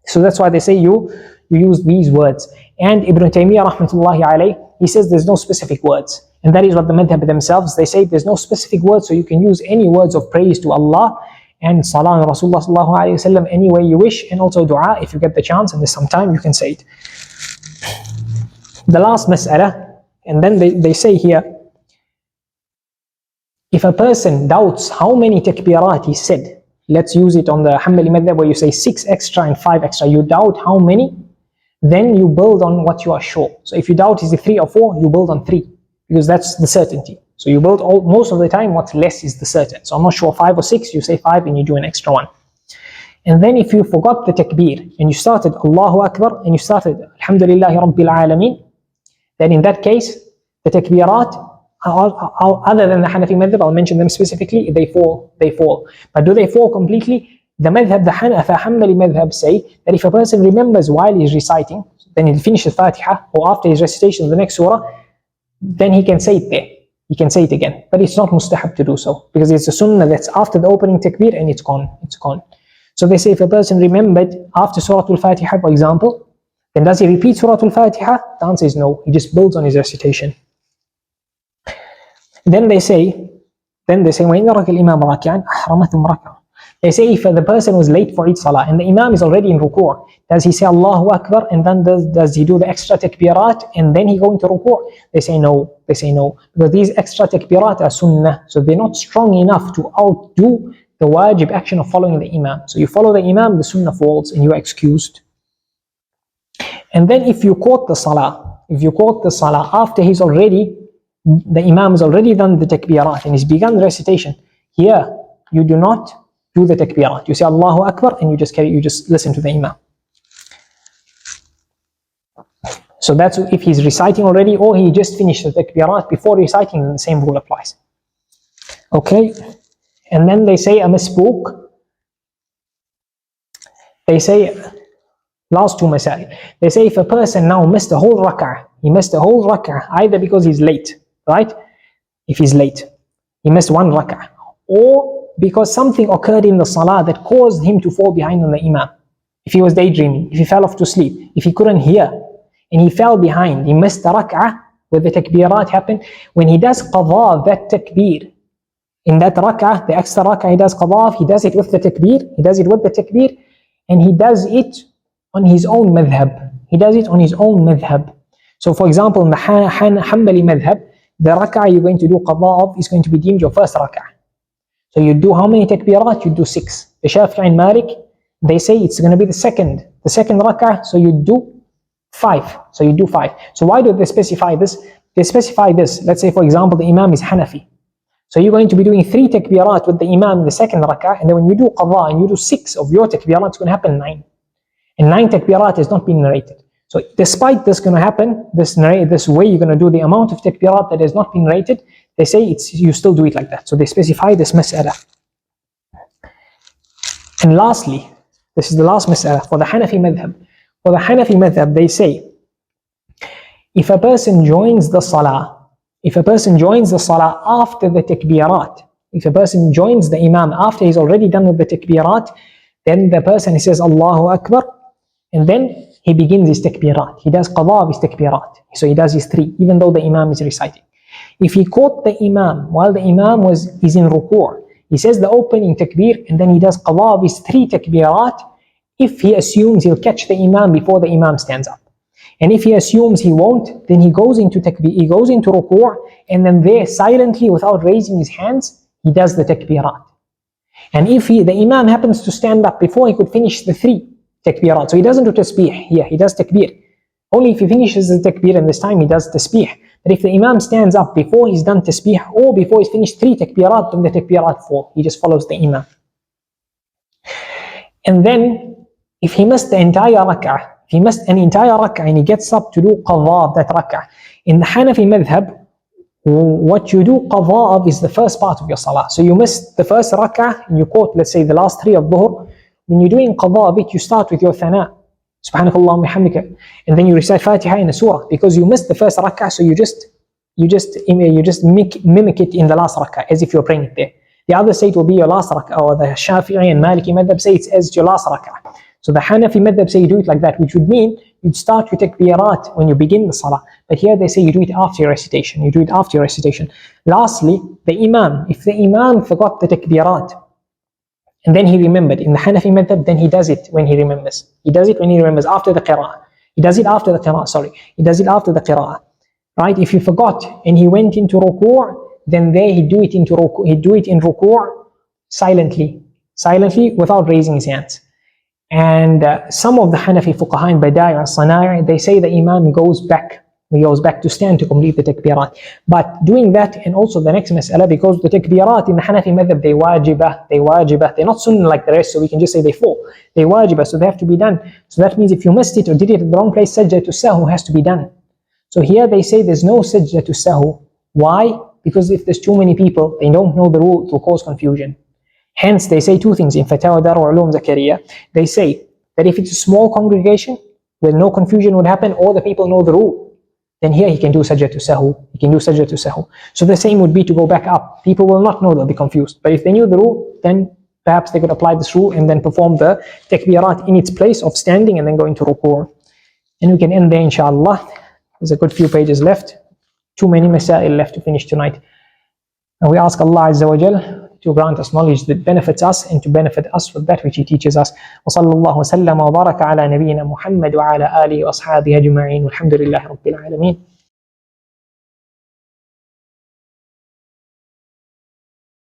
S1: So that's why they say you use these words. And Ibn Taymiyyah rahmatullahi alayhi, he says there's no specific words. And that is what the madhab themselves, they say there's no specific words, so you can use any words of praise to Allah and salah on Rasulullah sallallahu alayhi wa sallam any way you wish, and also dua if you get the chance and there's some time you can say it. The last mas'ala, and then they say here, if a person doubts how many takbeerat he said, let's use it on the hanbali madhab where you say 6 extra and 5 extra, you doubt how many, then you build on what you are sure. So if you doubt is it 3 or 4, you build on 3, because that's the certainty. So you build most of the time what's less is the certain. So I'm not sure 5 or 6, you say 5 and you do an extra one. And then if you forgot the takbir and you started Allahu Akbar and you started Alhamdulillahi Rabbil Alameen, then in that case the takbirat, other than the Hanafi madhab, I'll mention them specifically, they fall. But do they fall completely? The madhab, the hanbali madhab say that if a person remembers while he's reciting, then he'll finish the Fatiha or after his recitation of the next surah, then he can say it there. He can say it again. But it's not mustahab to do so, because it's a sunnah that's after the opening takbir and it's gone. So they say if a person remembered after Surah-tul-Fatiha, for example, then does he repeat Surah-tul-Fatiha? The answer is no. He just builds on his recitation. Then they say, وَإِنَّ رَكَ الْإِمَامَ رَاكِعًا أَحْرَمَ ثُمَّ رَكَعَ. They say if the person was late for Eid Salah and the Imam is already in ruku', does he say Allahu Akbar and then does he do the extra takbirat and then he go into ruku'? They say no. Because these extra takbirat are sunnah, so they're not strong enough to outdo the wajib action of following the Imam. So you follow the Imam, the sunnah falls and you are excused. And then if you caught the Salah after the Imam has already done the takbirat and he's begun the recitation, here you do not do the takbirat. You say Allahu Akbar and you just listen to the Imam. So that's if he's reciting already or he just finished the takbirat before reciting, then the same rule applies. Okay, and then they say a masbook. They say last 2 masail. They say if a person now missed the whole rak'ah, either because he's late, right? If he's late, he missed 1 rak'ah, or because something occurred in the salah that caused him to fall behind on the Imam. If he was daydreaming, if he fell off to sleep, if he couldn't hear, and he fell behind, he missed the rak'ah where the takbirat happened. When he does qadha, that takbir, in that rak'ah, the extra rak'ah he does qadha, he does it with the takbir, and he does it on his own madhab. So for example, in the hanbali madhab, the rak'ah you're going to do qadha of is going to be deemed your first rak'ah. So you do how many takbirat? You do 6. The Shafi and Malik, they say it's going to be the second rak'ah, so you do 5. So why do they specify this? They specify this. Let's say for example the Imam is Hanafi. So you're going to be doing 3 takbirat with the Imam in the second rak'ah, and then when you do qadha and you do 6 of your takbirat, it's going to happen 9. And 9 takbirat has not been narrated. So despite this going to happen, this way you're going to do the amount of takbirat that has not been narrated, they say you still do it like that. So they specify this mas'ala. And lastly, this is the last mas'ala for the Hanafi madhab. For the Hanafi madhab, they say if a person joins the salah after the takbirat, if a person joins the Imam after he's already done with the takbirat, then the person, he says Allahu Akbar, and then he begins his takbirat. He does qadha of his takbirat. So he does his 3, even though the Imam is reciting. If he caught the Imam while the Imam is in ruku', he says the opening takbir and then he does qadha of his 3 takbirat. If he assumes he'll catch the Imam before the Imam stands up, and if he assumes he won't, then he goes into ruku' and then there silently without raising his hands, he does the takbirat. And if the Imam happens to stand up before he could finish the 3 takbirat, so he doesn't do tasbih here, he does takbir. Only if he finishes the takbir and this time he does tasbih. But if the Imam stands up before he's done tasbih or before he's finished 3 takbirat, then the takbirat fall. He just follows the Imam. And then if he missed the entire rak'ah, and he gets up to do qadha of that rak'ah, in the Hanafi madhab, what you do qadha of is the first part of your salah. So you missed the first rak'ah and you caught, let's say, the last 3 of dhuhr. when you're doing qadha bit, you start with your thana, subhanakallahumma bihamdika, and then you recite Fatiha in a surah, because you missed the first rak'ah, so you just mimic it in the last rak'ah as if you're praying it there. The other say it will be your last rak'ah, or the Shafi'i and Maliki madhab say it's as your last rak'ah. So the Hanafi madhab say you do it like that, which would mean you'd start your takbeeraat when you begin the salah. But here they say you do it after your recitation. You do it after your recitation. Lastly, the imam. If the imam forgot the takbeeraat and then he remembered, in the Hanafi madhab, then he does it when he remembers. He does it when he remembers after the qira'ah. He does it after the qira'ah, sorry. He does it after the qira'ah. Right? If he forgot and he went into ruku', then there he'd do it in ruku' silently without raising his hands. And some of the Hanafi fuqaha in Bada'i' al-Sana'i, they say the imam goes back to stand to complete the takbeerat. But doing that, and also the next mas'ala, because the takbeerat in the Hanafi madhab, they wajibah, they're not sunnah like the rest, so we can just say they fall. They wajibah, so they have to be done. So that means if you missed it or did it at the wrong place, sajdah-tul-sahw has to be done. So here they say there's no sajdah-tul-sahw. Why? Because if there's too many people, they don't know the rule, it will cause confusion. Hence, they say two things in Fatawa Dar Ulum Zakaria. They say that if it's a small congregation where no confusion would happen, or the people know the rule, then here he can do sajdah-tul-sahw. So the same would be to go back up. People will not know, they'll be confused. But if they knew the rule, then perhaps they could apply this rule and then perform the takbeerat in its place of standing and then go into ruku'. And we can end there, inshallah. There's a good few pages left. Too many masail left to finish tonight. And we ask Allah Azza wa Jal to grant us knowledge that benefits us and to benefit us with that which He teaches us. وصلى الله وسلم وبارك على نبينا محمد وعلى آله وأصحابه أجمعين والحمد لله رب العالمين.